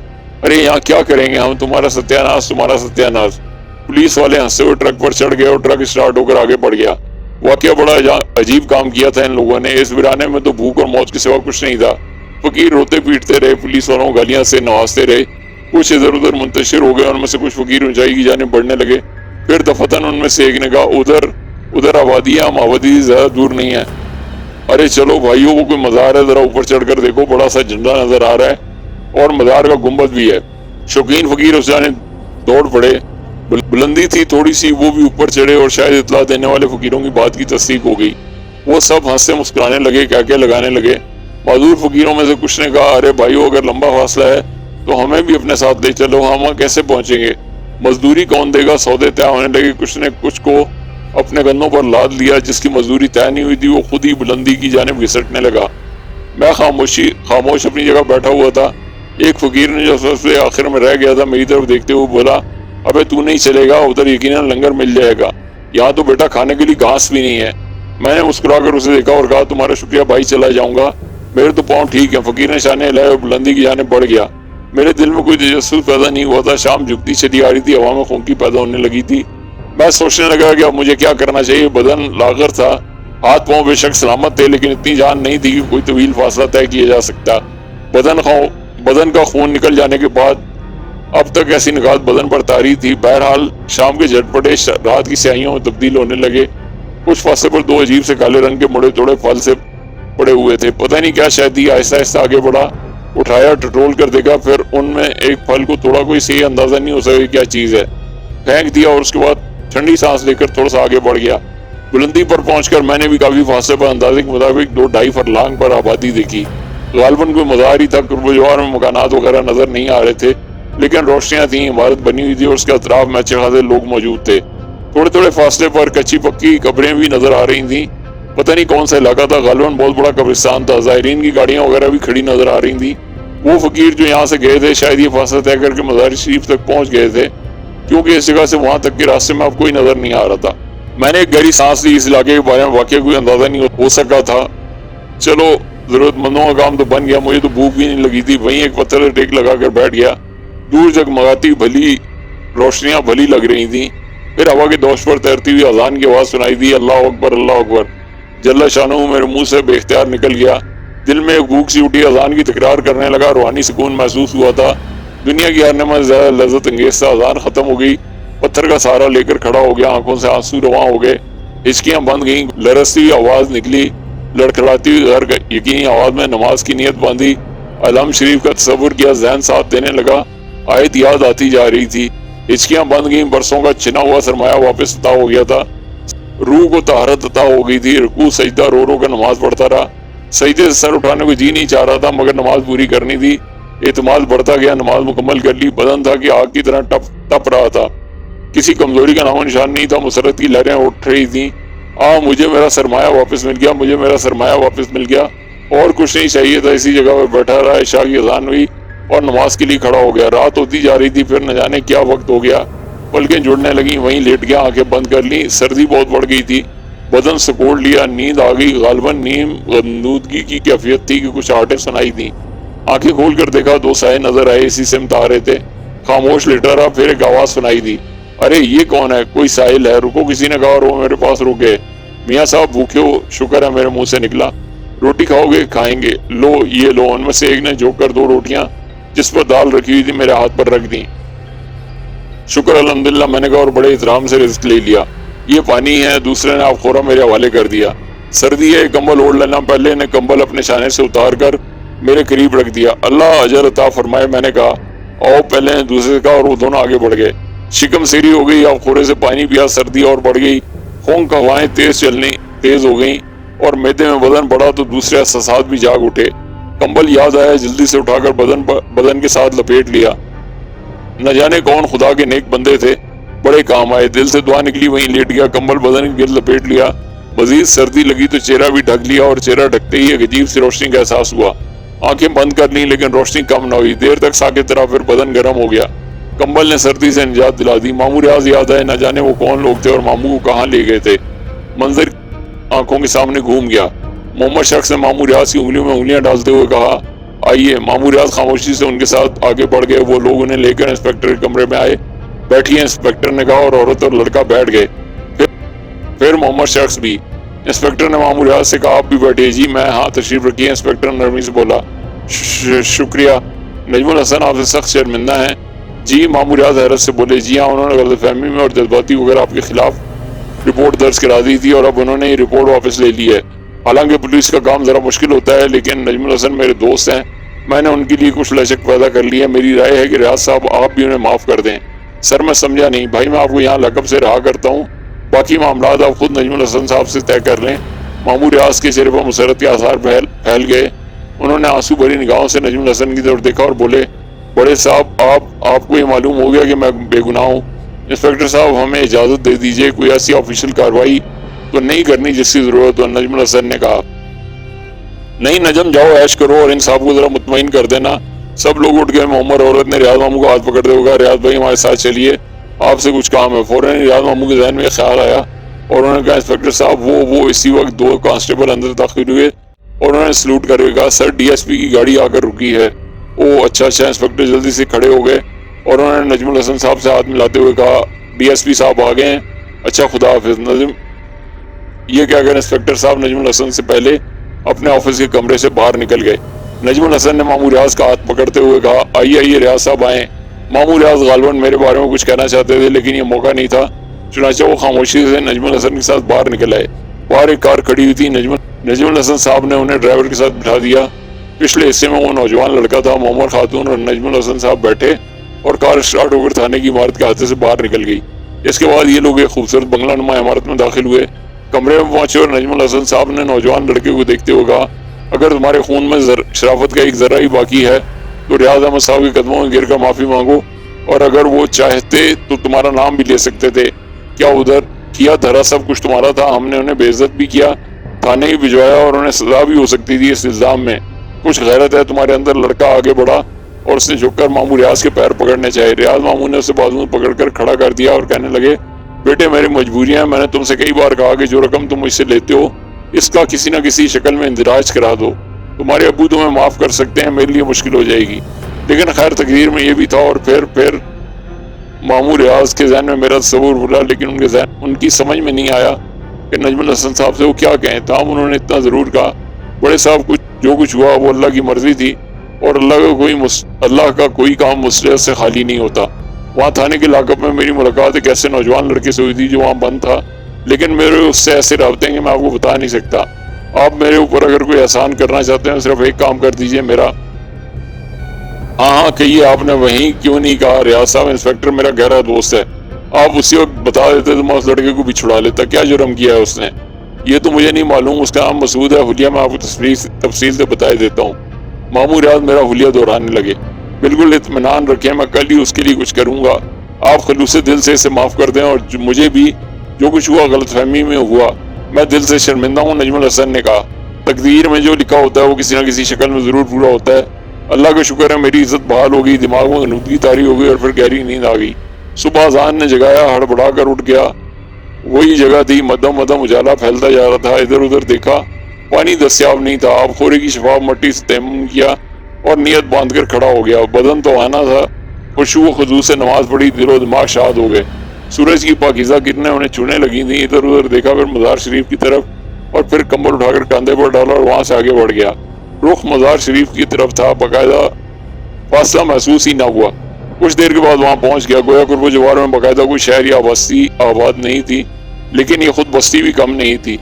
ارے یہاں کیا کریں گے ہم، تمہارا ستیاناش تمہارا ستیاناش۔ پولیس والے ہنستے ہوئے ٹرک پر چڑھ گئے اور ٹرک اسٹارٹ ہو کر آگے بڑھ گیا۔ واقعہ بڑا عجیب کام کیا تھا ان لوگوں نے، اس ویرانے میں تو بھوک اور موت کے سوا کچھ نہیں تھا۔ فقیر روتے پیٹتے رہے، پولیس والوں گالیاں سے نوازتے رہے، کچھ ادھر ادھر منتشر ہو گئے، ان میں سے کچھ فقیر اونچائی کی جانب بڑھنے لگے۔ پھر دفتن ان میں سے ایک نے کہا ادھر آبادی ہے، ہم آبادی سے زیادہ دور نہیں ہے۔ ارے چلو بھائیو، وہ کوئی مزار ہے، ذرا اوپر چڑھ کر دیکھو، بڑا سا جھنڈا نظر آ رہا ہے اور مزار کا گنبد بھی ہے۔ شوقین فقیر اس جانب دوڑ پڑے، بلندی تھی تھوڑی سی، وہ بھی اوپر چڑھے اور شاید اطلاع دینے والے فقیروں کی بات کی تصدیق ہو گئی۔ وہ سب ہنستے مسکرانے لگے، کہکے لگانے لگے۔ معذور فقیروں میں سے کچھ نے کہا ارے بھائیو اگر لمبا فاصلہ ہے تو ہمیں بھی اپنے ساتھ لے چلو، ہم وہاں کیسے پہنچیں گے، مزدوری کون دے گا؟ سودے طے ہونے لگے، کچھ نے کچھ کو اپنے کندھوں پر لاد لیا، جس کی مزدوری طے نہیں ہوئی تھی وہ خود ہی بلندی کی جانب گھسٹنے لگا۔ میں خاموش اپنی جگہ بیٹھا ہوا تھا۔ ایک فقیر نے جو سب سے آخر میں رہ گیا تھا میری طرف دیکھتے ہوئے بولا ابے تو نہیں چلے گا، ادھر یقیناً لنگر مل جائے گا، یہاں تو بیٹا کھانے کے لیے گھاس بھی نہیں ہے۔ میں نے مسکرا کر اسے دیکھا اور کہا تمہارا شکریہ بھائی، چلا جاؤں گا، میرے تو پاؤں ٹھیک ہیں۔ فقیر نے شانے ہلائے اور بلندی کی جانب بڑھ گیا۔ میرے دل میں کوئی تجسس پیدا نہیں ہوا تھا، شام جھکتی چلی آ رہی تھی، ہوا میں خونکی پیدا ہونے لگی تھی۔ میں سوچنے لگا کہ اب مجھے کیا کرنا چاہیے۔ بدن لاغر تھا، ہاتھ پاؤں بے شک سلامت تھے، لیکن اتنی جان نہیں تھی کہ کوئی طویل فاصلہ طے کیا جا سکتا۔ بدن کا خون نکل جانے کے بعد اب تک ایسی نکات بدن پر طاری تھی۔ بہرحال شام کے جھٹپٹے رات کی سیاہیوں میں تبدیل ہونے لگے۔ کچھ فاصلے پر 2 عجیب سے کالے رنگ کے مڑے توڑے پھل سے پڑے ہوئے تھے، پتہ نہیں کیا شاید تھی۔ آہستہ آہستہ آگے بڑھا، اٹھایا، ٹٹول کر دیکھا، پھر ان میں ایک پھل کو توڑا، کوئی صحیح اندازہ نہیں ہو سکا کیا چیز ہے، پھینک دیا اور اس کے بعد ٹھنڈی سانس لے کر تھوڑا سا آگے بڑھ گیا۔ بلندی پر پہنچ کر میں نے بھی کافی فاصلے پر اندازے کے مطابق 2-2.5 فرلانگ پر آبادی دیکھی۔ غالباً کوئی مزار ہی تھا، قرب و جوار میں مکانات وغیرہ نظر نہیں آ رہے تھے، لیکن روشنیاں تھیں، عمارت بنی ہوئی تھی اور اس کے اطراف میں اچھے خاصے لوگ موجود تھے۔ تھوڑے تھوڑے فاصلے پر کچی پکی قبریں بھی نظر آ رہی تھیں، پتہ نہیں کون سا علاقہ تھا، غالباً بہت بڑا قبرستان تھا، زائرین کی گاڑیاں وغیرہ بھی کھڑی نظر آ رہی تھیں۔ وہ فقیر جو یہاں سے گئے تھے شاید یہ فاصلہ طے کر کے مزار شریف تک پہنچ گئے تھے، کیونکہ اس جگہ سے وہاں تک کے راستے میں اب کوئی نظر نہیں آ رہا تھا۔ میں نے ایک گہری سانس لی، اس علاقے کے بارے میں واقعہ کوئی اندازہ نہیں ہو سکا تھا۔ چلو ضرورت مندوں کا کام تو بن گیا، مجھے تو بھوک بھی نہیں لگی تھی، وہیں ایک پتھر ٹیک لگا کر بیٹھ گیا۔ دور جگمگاتی بھلی روشنیاں بھلی لگ رہی تھیں، پھر ہوا کے دوش پر تیرتی ہوئی اذان کی آواز سنائی دی، اللہ اکبر اللہ اکبر۔ جل شانہ میرے منہ سے بے اختیار نکل گیا، دل میں ایک بھوک سی اٹھی، اذان کی تکرار کرنے لگا، روحانی سکون محسوس ہوا تھا، دنیا کی ہر نعمت زیادہ لذت انگیز تھا۔ اذان ختم ہو گئی، پتھر کا سہارا لے کر کھڑا ہو گیا، آنکھوں سے آنسو رواں ہو گئے، ہچکیاں بند گئیں، لرزتی ہوئی آواز نکلی، لڑکھڑاتی ہوئی غیر یقینی آواز میں نماز کی نیت باندھی، علم شریف کا تصور کیا، ذہن ساتھ دینے لگا، آیت یاد آتی جا رہی تھی، ہچکیاں بند گئیں، برسوں کا چھنا ہوا سرمایہ واپس عطا ہو گیا تھا، روح کو طہارت عطا ہو گئی تھی، رکوع سجدہ رو رو کر نماز پڑھتا رہا، سجدے سے سر اٹھانے کو جی نہیں چاہ رہا تھا مگر نماز پوری کرنی تھی، اعتماد بڑھتا گیا، نماز مکمل کر لی، بدن تھا کہ آگ کی طرح تپ رہا تھا، کسی کمزوری کا نام و نشان نہیں تھا، مسرت کی لہریں اٹھ رہی تھیں، مجھے میرا سرمایہ واپس مل گیا، مجھے میرا سرمایہ واپس مل گیا، اور کچھ نہیں چاہیے تھا، اسی جگہ پر بیٹھا رہا، عشاء کی اذان ہوئی اور نماز کے لیے کھڑا ہو گیا، رات ہوتی جا رہی تھی، پھر نہ جانے کیا وقت ہو گیا، پلکیں جڑنے لگیں، وہیں لیٹ گیا، آنکھیں بند کر لیں، سردی بہت بڑھ گئی تھی، بدن سکوڑ لیا، نیند آ گئی، غالباً نیم غنودگی کی کیفیت تھی کہ کچھ آہٹیں سنائی تھیں، آنکھیں کھول کر دیکھا، دو سائے نظر آئے، اسی سمت آ رہے تھے، خاموش لیٹا رہا، پھر ایک آواز سنائی دی، ارے یہ کون ہے؟ کوئی سائل ہے، رکو، کسی نے کہا اور وہ میرے پاس رک گئے، میاں صاحب بھوکے ہو؟ شکر ہے میرے منہ سے نکلا، روٹی کھاؤ گے؟ کھائیں گے، لو یہ لو، ان میں سے ایک نے جھک کر دو روٹیاں جس پر دال رکھی ہوئی تھی میرے ہاتھ پر رکھ دیں، شکر الحمدللہ میں نے کہا اور بڑے احترام سے رزق لے لیا، یہ پانی ہے، دوسرے نے آپ خورا میرے حوالے کر دیا، سردی ہے کمبل اوڑھ لینا، پہلے نے کمبل اپنے شانے سے اتار کر میرے قریب رکھ دیا، اللہ اجر عطا فرمائے، میں نے کہا آؤ، پہلے نے دوسرے سے کہا اور وہ دونوں آگے بڑھ گئے، شکم سیری ہو گئی، آپ خورے سے پانی پیا، سردی اور بڑھ گئی، خونک ہوائیں تیز ہو گئیں اور میدے میں بدن بڑھا تو دوسرے احساسات بھی جاگ اٹھے، کمبل یاد آیا، جلدی سے اٹھا کر بدن کے ساتھ لپیٹ لیا، نہ جانے کون خدا کے نیک بندے تھے، بڑے کام آئے، دل سے دعا نکلی، وہیں لیٹ گیا، کمبل بدن کے گرد لپیٹ لیا، مزید سردی لگی تو چہرہ بھی ڈھک لیا اور چہرہ ڈھکتے ہی ایک عجیب سی روشنی کا احساس ہوا، آنکھیں بند کر لیں لیکن روشنی کم نہ ہوئی، دیر تک ساکت رہا، پھر بدن گرم ہو گیا، کمبل نے سردی سے نجات دلا دی، ماموں ریاض یاد آئے، نہ جانے وہ کون لوگ تھے اور ماموں کو کہاں لے گئے تھے، منظر آنکھوں کے سامنے گھوم گیا، محمد شخص نے ماموں ریاض کی انگلیوں میں انگلیاں ڈالتے ہوئے کہا آئیے، ماموں ریاض خاموشی سے ان کے ساتھ آگے بڑھ گئے، وہ لوگ انہیں لے کر انسپیکٹر کے کمرے میں آئے، بیٹھیے، انسپیکٹر نے کہا اور عورت اور لڑکا بیٹھ گئے، پھر محمد شخص بھی، انسپیکٹر نے ماموں ریاض سے کہا آپ بھی بیٹھے، جی میں، ہاں تشریف رکھیے، انسپیکٹر نرمی سے بولا، شکریہ، نجم الحسن آپ سے سخت شرمندہ ہیں، جی، ماموں ریاض حیرت سے بولے، جی ہاں، انہوں نے غلط فہمی میں اور جذباتی وغیرہ آپ کے خلاف رپورٹ درج کرا دی تھی اور اب انہوں نے یہ رپورٹ واپس لے لی ہے، حالانکہ پولیس کا کام ذرا مشکل ہوتا ہے لیکن نجم الحسن میرے دوست ہیں، میں نے ان کے لیے کچھ لچک پیدا کر لی ہے، میری رائے ہے کہ ریاض صاحب آپ بھی انہیں معاف کر دیں۔ سر میں سمجھا نہیں بھائی، میں آپ کو یہاں لقب سے رہا کرتا ہوں، باقی معاملات آپ خود نجم الحسن صاحب سے طے کر لیں۔ ماموں ریاض کے چہرے پر مسرت کے آثار پھیل گئے، انہوں نے آنسو بھری نگاہوں سے نجم الحسن کی طرف دیکھا اور بولے بڑے صاحب، آپ کو یہ معلوم ہو گیا کہ میں بے گناہ ہوں، انسپیکٹر صاحب ہمیں اجازت دے دیجئے، کوئی ایسی آفیشیل کارروائی تو نہیں کرنی جس کی ضرورت ہو۔ نجم الحسن نے کہا نہیں نجم، جاؤ عیش کرو اور ان صاحب کو ذرا مطمئن کر دینا۔ سب لوگ اٹھ گئے، محمد عورت نے ریاض ماموں کو ہاتھ پکڑتے ہوئے کہا ریاض بھائی ہمارے ساتھ چلیے، آپ سے کچھ کام ہے۔ فوراً ریاض ماموں کے ذہن میں خیال آیا اور انہوں نے کہا انسپیکٹر صاحب وہ اسی وقت دو کانسٹیبل اندر داخل ہوئے اور انہوں نے سلوٹ کر کے کہا سر ڈی ایس پی کی گاڑی آ کر رکی ہے۔ او اچھا۔ انسپیکٹر جلدی سے کھڑے ہو گئے اور انہوں نے نجم الحسن صاحب سے ہاتھ ملاتے ہوئے کہا ڈی ایس پی صاحب آ گئے ہیں، اچھا خدا حافظ۔ یہ کہہ کر انسپیکٹر صاحب نجم الحسن سے پہلے اپنے آفس کے کمرے سے باہر نکل گئے۔ نجم الحسن نے ماموں ریاض کا ہاتھ پکڑتے ہوئے کہا آئیے ریاض صاحب آئیں۔ ماموں ریاض غالباً میرے بارے میں کچھ کہنا چاہتے تھے لیکن یہ موقع نہیں تھا، چنانچہ وہ خاموشی سے نجم الحسن کے ساتھ باہر نکل آئے۔ باہر ایک کار کھڑی ہوئی تھی، نجم الحسن صاحب نے انہیں ڈرائیور کے ساتھ بٹھا دیا۔ پچھلے حصے میں وہ نوجوان لڑکا تھا، محمد خاتون اور نجم الحسن صاحب بیٹھے اور کار اسٹارٹ ہو کر تھانے کی عمارت کے ہاتھے سے باہر نکل گئی۔ اس کے بعد یہ لوگ ایک خوبصورت بنگلہ نما عمارت میں داخل ہوئے، کمرے میں پہنچے اور نجم الحسن صاحب نے نوجوان لڑکے کو دیکھتے ہوئے کہا اگر تمہارے خون میں شرافت کا ایک ذرہ ہی باقی ہے تو ریاض احمد صاحب کے قدموں میں گر کر معافی مانگو، اور اگر وہ چاہتے تو تمہارا نام بھی لے سکتے تھے۔ کیا ادھر کیا دھرا سب کچھ تمہارا تھا، ہم نے انہیں بے عزت بھی کیا، تھانے ہی بھجوایا اور انہیں سزا بھی ہو سکتی تھی اس الزام میں کچھ غیرت ہے تمہارے اندر۔ لڑکا آگے بڑھا اور اس نے جھک کر ماموں ریاض کے پیر پکڑنے چاہے۔ ریاض ماموں نے اسے بازو میں پکڑ کر کھڑا کر دیا اور کہنے لگے بیٹے میری مجبوریاں ہیں، میں نے تم سے کئی بار کہا کہ جو رقم تم مجھ سے لیتے ہو اس کا کسی نہ کسی شکل میں اندراج کرا دو۔ تمہارے ابو تمہیں معاف کر سکتے ہیں، میرے لیے مشکل ہو جائے گی، لیکن خیر تقدیر میں یہ بھی تھا۔ اور پھر ماموں ریاض کے ذہن میں میرا تصور بھولا، لیکن ان کی سمجھ میں نہیں آیا کہ نجم الحسن صاحب سے وہ کیا کہیں۔ تاہم انہوں نے اتنا ضرور کہا بڑے صاحب جو کچھ ہوا وہ اللہ کی مرضی تھی اور اللہ کا کوئی کام مصلحت سے خالی نہیں ہوتا۔ وہاں تھانے کے لاک اپ میں میری ملاقات ایک ایسے نوجوان لڑکے سے ہوئی تھی جو وہاں بند تھا، لیکن میرے اس سے ایسے رابطے ہیں کہ میں آپ کو بتا نہیں سکتا۔ آپ میرے اوپر اگر کوئی احسان کرنا چاہتے ہیں صرف ایک کام کر دیجئے میرا۔ ہاں کہیے، آپ نے وہیں کیوں نہیں کہا؟ ریاض صاحب انسپیکٹر میرا گہرا دوست ہے، آپ اسی وقت بتا دیتے تو میں اس لڑکے کو بھی چھڑا لیتا۔ کیا جرم کیا ہے اس نے؟ یہ تو مجھے نہیں معلوم، اس کا نام مسعود ہے۔ حلیہ میں آپ کو تفصیل سے بتا دیتا ہوں۔ ماموں ریاض میرا حلیہ دہرانے لگے۔ بالکل اطمینان رکھیں، میں کل ہی اس کے لیے کچھ کروں گا۔ آپ خلوص دل سے اسے معاف کر دیں، اور مجھے بھی جو کچھ ہوا غلط فہمی میں ہوا، میں دل سے شرمندہ ہوں۔ نجم الحسن نے کہا تقدیر میں جو لکھا ہوتا ہے وہ کسی نہ کسی شکل میں ضرور پورا ہوتا ہے۔ اللہ کا شکر ہے میری عزت بحال ہو گئی، دماغ میں غنودگی طاری ہو گئی اور پھر گہری نیند آ گئی۔ صبح اذان نے جگایا، ہڑبڑا کر اٹھ گیا۔ وہی جگہ تھی، مدھم مدھم اجالا پھیلتا جا رہا تھا۔ ادھر ادھر دیکھا، پانی دستیاب نہیں تھا۔ آب خورے کی شفاف مٹی سے تیمم کیا اور نیت باندھ کر کھڑا ہو گیا۔ بدن تو آنا تھا، خشوع و خضوع سے نماز پڑھی، دل و دماغ شاد ہو گئے۔ سورج کی پاکیزہ کرنیں انہیں چھونے لگی تھیں۔ ادھر ادھر دیکھا، پھر مزار شریف کی طرف، اور پھر کمبل اٹھا کر کاندھے پر ڈالا اور وہاں سے آگے بڑھ گیا۔ رخ مزار شریف کی طرف تھا، باقاعدہ فاصلہ محسوس ہی نہ ہوا۔ کچھ دیر کے بعد وہاں پہنچ گیا۔ گویا قرب و جوار میں باقاعدہ کوئی شہر یا بستی آباد نہیں تھی، لیکن یہ خود بستی بھی کم نہیں تھی۔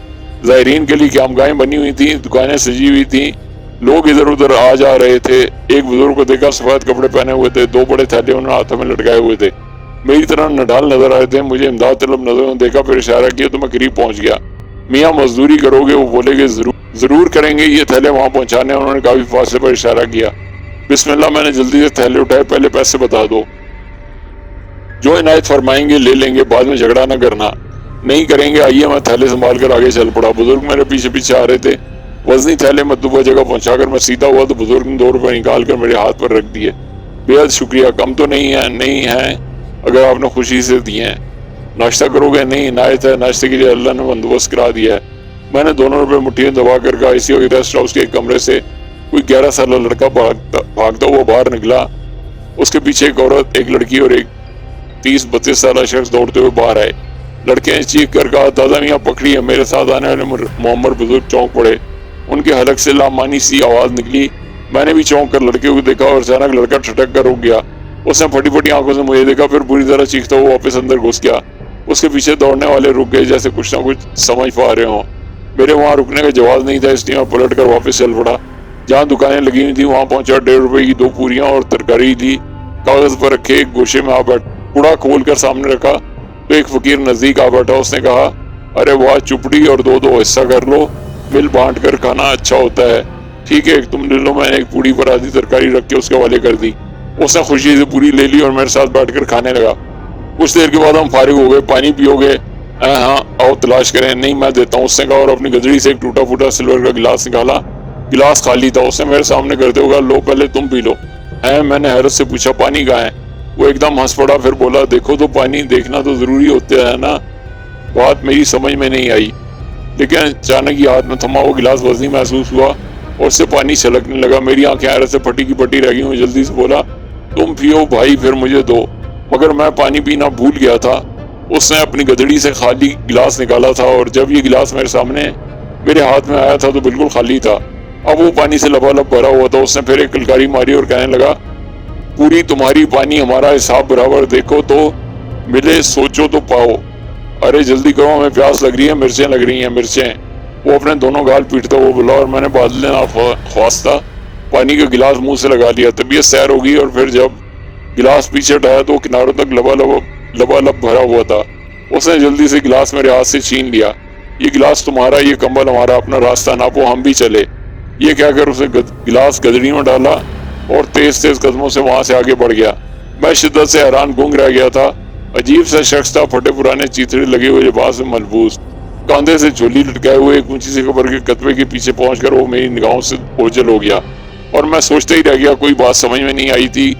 زائرین کے لیے قیامگاہیں بنی ہوئی تھیں، دکانیں سجی ہوئی تھیں، لوگ ادھر ادھر آ جا رہے تھے۔ ایک بزرگ کو دیکھا، سفید کپڑے پہنے ہوئے تھے، دو بڑے تھیلے انہوں نے ہاتھوں میں لٹکائے ہوئے تھے، میری طرح نڈھال نظر آئے تھے۔ مجھے امداد طلب نظروں دیکھا، پھر اشارہ کیا تو میں قریب پہنچ گیا۔ میاں مزدوری کرو گے؟ وہ بولے کہ ضرور کریں گے، یہ تھیلے وہاں پہنچانے۔ انہوں نے کافی فاصلے پر اشارہ کیا۔ بسم اللہ، میں نے جلدی سے تھیلے اٹھائے۔ پہلے پیسے بتا دو، جو عنایت فرمائیں گے لے لیں گے، بعد میں جھگڑا نہ کرنا۔ نہیں کریں گے، آئیے۔ میں تھیلے سنبھال کر آگے چل پڑا۔ بزرگ میرے پیچھے پیچھے آ رہے تھے۔ وزنی تھیلے مطلوبہ جگہ پہنچا کر میں سیدھا ہوا تو بزرگ نے 2 روپے نکال کر میرے ہاتھ پر رکھ دیے۔ بے حد شکریہ، کم تو نہیں ہیں اگر آپ نے خوشی سے دیے ہیں۔ ناشتہ کرو گے؟ نہیں، عنایت ہے، ناشتے کے لیے اللہ نے بندوبست کرا دیا ہے۔ میں نے 2 روپے مٹھی میں دبا کر کہا۔ اسی وقت ریسٹ ہاؤس کے ایک کمرے سے کوئی 11 سالہ لڑکا بھاگتا ہوا باہر نکلا۔ اس کے پیچھے ایک عورت، ایک لڑکی اور ایک 30-32 سالہ شخص دوڑتے ہوئے باہر آئے۔ لڑکے نے چیخ کر کہا دادا میاں پکڑیے۔ میرے ساتھ آنے والے معمر بزرگ چونک پڑے، ان کے حلق سے لامانی سی آواز نکلی۔ میں نے بھی چونک کر لڑکے کو دیکھا اور اچانک لڑکا ٹھٹک کر رک گیا۔ اس نے پھٹی پھٹی آنکھوں سے مجھے دیکھا، پھر بری طرح چیختا ہوا واپس اندر گھس گیا۔ اس کے پیچھے دوڑنے والے رک گئے، جیسے کچھ نہ کچھ سمجھ پا رہے ہوں۔ میرے وہاں رکنے کا جواز نہیں تھا، اس لیے میں پلٹ کر واپس چل پڑا۔ جہاں دکانیں لگی ہوئی تھیں وہاں پہنچا۔ 1.5 روپے کی 2 پوریاں اور ترکاری لی، کاغذ پر رکھے ایک گوشے میں آ بیٹھ پوڑا کھول کر سامنے رکھا تو ایک فقیر نزدیک آ بیٹھا۔ اس نے کہا ارے واہ، چپڑی اور 2 حصہ کر لو، مل بانٹ کر کھانا اچھا ہوتا ہے۔ ٹھیک ہے، تم لے لو۔ میں نے ایک پوڑی پر آدھی ترکاری رکھ کے اس کے حوالے کر دی۔ اس نے خوشی سے پوری لے لی اور میرے ساتھ بیٹھ کر کھانے لگا۔ کچھ دیر کے بعد ہم فارغ ہو گئے۔ پانی پیو گے؟ ہاں آؤ تلاش کریں۔ نہیں میں دیتا ہوں، اس نے کہا اور اپنی گدڑی سے ایک ٹوٹا پھوٹا سلور کا گلاس نکالا۔ گلاس خالی تھا۔ اس نے میرے سامنے کرتے ہوئے کہا لو پہلے تم پی لو۔ میں نے حیرت سے پوچھا پانی کہاں ہے؟ وہ ایک دم ہنس پڑا، پھر بولا دیکھو تو پانی دیکھنا تو ضروری ہوتا ہے نا۔ بات میری سمجھ میں نہیں آئی، لیکن اچانک یہ ہاتھ میں تھما وہ گلاس وزنی محسوس ہوا اور اس سے پانی چھلکنے لگا۔ میری آنکھیں حیرت سے پھٹی کی پھٹی رہ گئی۔ میں جلدی سے بولا تم پیو بھائی، پھر مجھے دو۔ مگر میں پانی پینا بھول گیا تھا۔ اس نے اپنی گدڑی سے خالی گلاس نکالا تھا اور جب یہ گلاس میرے سامنے میرے ہاتھ میں آیا تھا تو بالکل خالی تھا۔ اب وہ پانی سے لبالب بھرا ہوا تھا۔ اس نے پھر ایک کلکاری ماری اور کہنے لگا پوری تمہاری، پانی ہمارا، حساب برابر، دیکھو تو ملے، سوچو تو پاؤ۔ ارے جلدی کرو، ہمیں پیاس لگ رہی ہے، مرچیں لگ رہی ہیں، مرچیں۔ وہ اپنے دونوں گال پیٹتا وہ بولا اور میں نے بادل خواستہ پانی کا گلاس منہ سے لگا لیا۔ طبیعت سیر ہو گئی اور پھر جب گلاس پیچھے ہٹایا تو کناروں تک لبالب بھرا ہوا تھا۔ اس نے جلدی سے گلاس میرے ہاتھ سے چھین لیا۔ یہ گلاس تمہارا، یہ کمبل ہمارا، اپنا راستہ ناپو، ہم بھی چلے۔ یہ کہہ کر اسے گلاس گدڑی میں ڈالا اور تیز تیز قدموں سے وہاں سے آگے بڑھ گیا۔ میں شدت سے حیران گنگ رہ گیا تھا۔ عجیب سا شخص تھا، پھٹے پرانے چیتڑے لگے ہوئے لباس میں ملبوس، کاندھے سے جھولی لٹکائے ہوئے ایک اونچی سی قبر کے کتبے کے پیچھے پہنچ کر وہ میری نگاہوں سے اوجھل ہو گیا اور میں سوچتا ہی رہ گیا. کوئی بات سمجھ میں نہیں آئی تھی.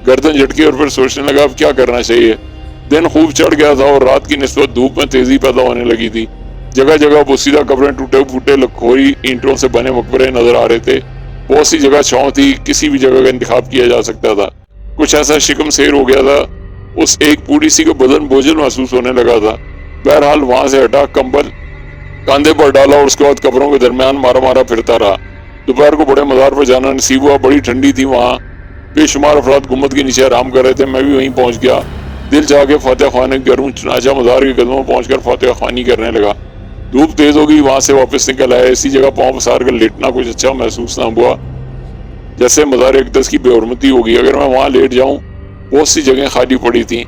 گردن جھٹکی اور پھر سوچنے لگا اب کیا کرنا چاہیے. دن خوب چڑھ گیا تھا اور رات کی نسبت دھوپ میں تیزی پیدا ہونے لگی تھی. جگہ جگہ بوسیدہ قبریں, ٹوٹے پھوٹے لکھوری اینٹوں سے بنے مقبرے نظر آ رہے تھے. بہت سی جگہ چھاؤں تھی, کسی بھی جگہ کا انتخاب کیا جا سکتا تھا. کچھ ایسا شکم سیر ہو گیا تھا, اس ایک پوری سی کا بدن بوجھل محسوس ہونے لگا تھا. بہرحال وہاں سے ہٹا, کمبل کاندھے پر ڈالا اور اس کے بعد قبروں کے درمیان مارا مارا پھرتا رہا. دوپہر کو بڑے مزار پر جانا نصیب ہوا. بڑی ٹھنڈی تھی وہاں. بے شمار افراد گنبد کے نیچے آرام کر رہے تھے. میں بھی وہیں پہنچ گیا. دل چاہ کے فاتحہ خوانی کروں, چنانچہ مزار کے قدموں پہنچ کر فاتحہ خوانی کرنے لگا. دھوپ تیز ہو گئی. وہاں سے واپس نکل آیا. اسی جگہ پاؤں پسار کر لیٹنا کچھ اچھا محسوس نہ ہوا, جیسے مزار اقدس کی بے حرمتی ہوگی. اگر میں وہاں لیٹ جاؤں. بہت سی جگہیں خالی پڑی تھیں.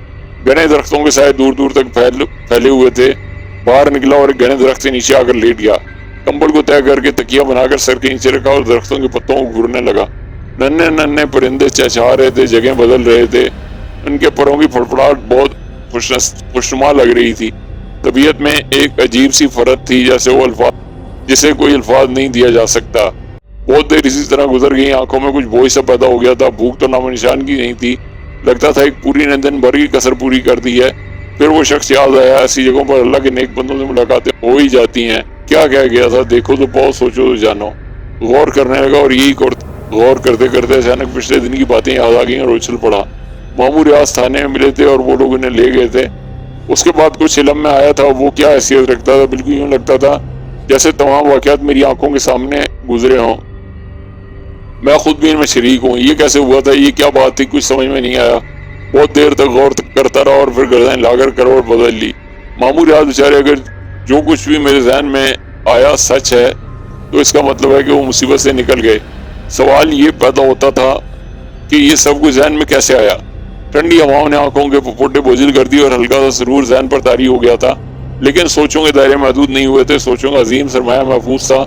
گھنے درختوں کے سائے دور دور تک پھیلے ہوئے تھے. باہر نکلا اور ایک گھنے درخت کے نیچے آ کر لیٹ گیا. کمبل کو طے کر کے تکیہ بنا کر سر کے نیچے رکھا اور درختوں کے پتوں کو گھورنے لگا. ننھے ننھے پرندے چہچہا رہے تھے, جگہیں بدل رہے تھے. ان کے پروں کی پھڑپڑاہٹ بہت خوشنما لگ رہی تھی. طبیعت میں ایک عجیب سی فرت تھی, جسے کوئی الفاظ نہیں دیا جا سکتا. بہت دیر اسی طرح گزر گئی. آنکھوں میں کچھ بوجھ سا پیدا ہو گیا تھا. بھوک تو نام و نشان کی نہیں تھی. لگتا تھا ایک پوری نے دن بھر کی کسر پوری کر دی ہے. پھر وہ شخص یاد آیا, ایسی جگہوں پر اللہ کے نیک بندوں سے ملاقاتیں ہو ہی جاتی ہیں. کیا کہہ گیا تھا, دیکھو تو پاؤ, سوچو تو جانو. غور کرنے لگا اور یہی غور کرتے کرتے اچانک پچھلے دن کی باتیں یاد آ گئیں اور اچھل پڑا. مامور ریاض تھانے میں ملے تھے اور وہ لوگ انہیں لے گئے تھے. اس کے بعد کچھ علم میں آیا تھا. وہ کیا حیثیت رکھتا تھا, بالکل یوں لگتا تھا جیسے تمام واقعات میری آنکھوں کے سامنے گزرے ہوں. میں خود بھی ان میں شریک ہوں. یہ کیسے ہوا تھا, یہ کیا بات تھی, کچھ سمجھ میں نہیں آیا. بہت دیر تک غور کرتا رہا اور پھر گردن لا کر کروٹ بدل لی. مامور ریاض بیچارے, اگر جو کچھ بھی میرے ذہن میں آیا سچ ہے تو اس کا مطلب ہے کہ وہ مصیبت سے نکل گئے. سوال یہ پیدا ہوتا تھا کہ یہ سب کچھ ذہن میں کیسے آیا. ٹھنڈی ہواؤں نے آنکھوں کے پپوٹے بوجھل کر دی اور ہلکا سا سرور ذہن پر طاری ہو گیا تھا. لیکن سوچوں کے دائرے محدود نہیں ہوئے تھے. سوچوں کا عظیم سرمایہ محفوظ تھا.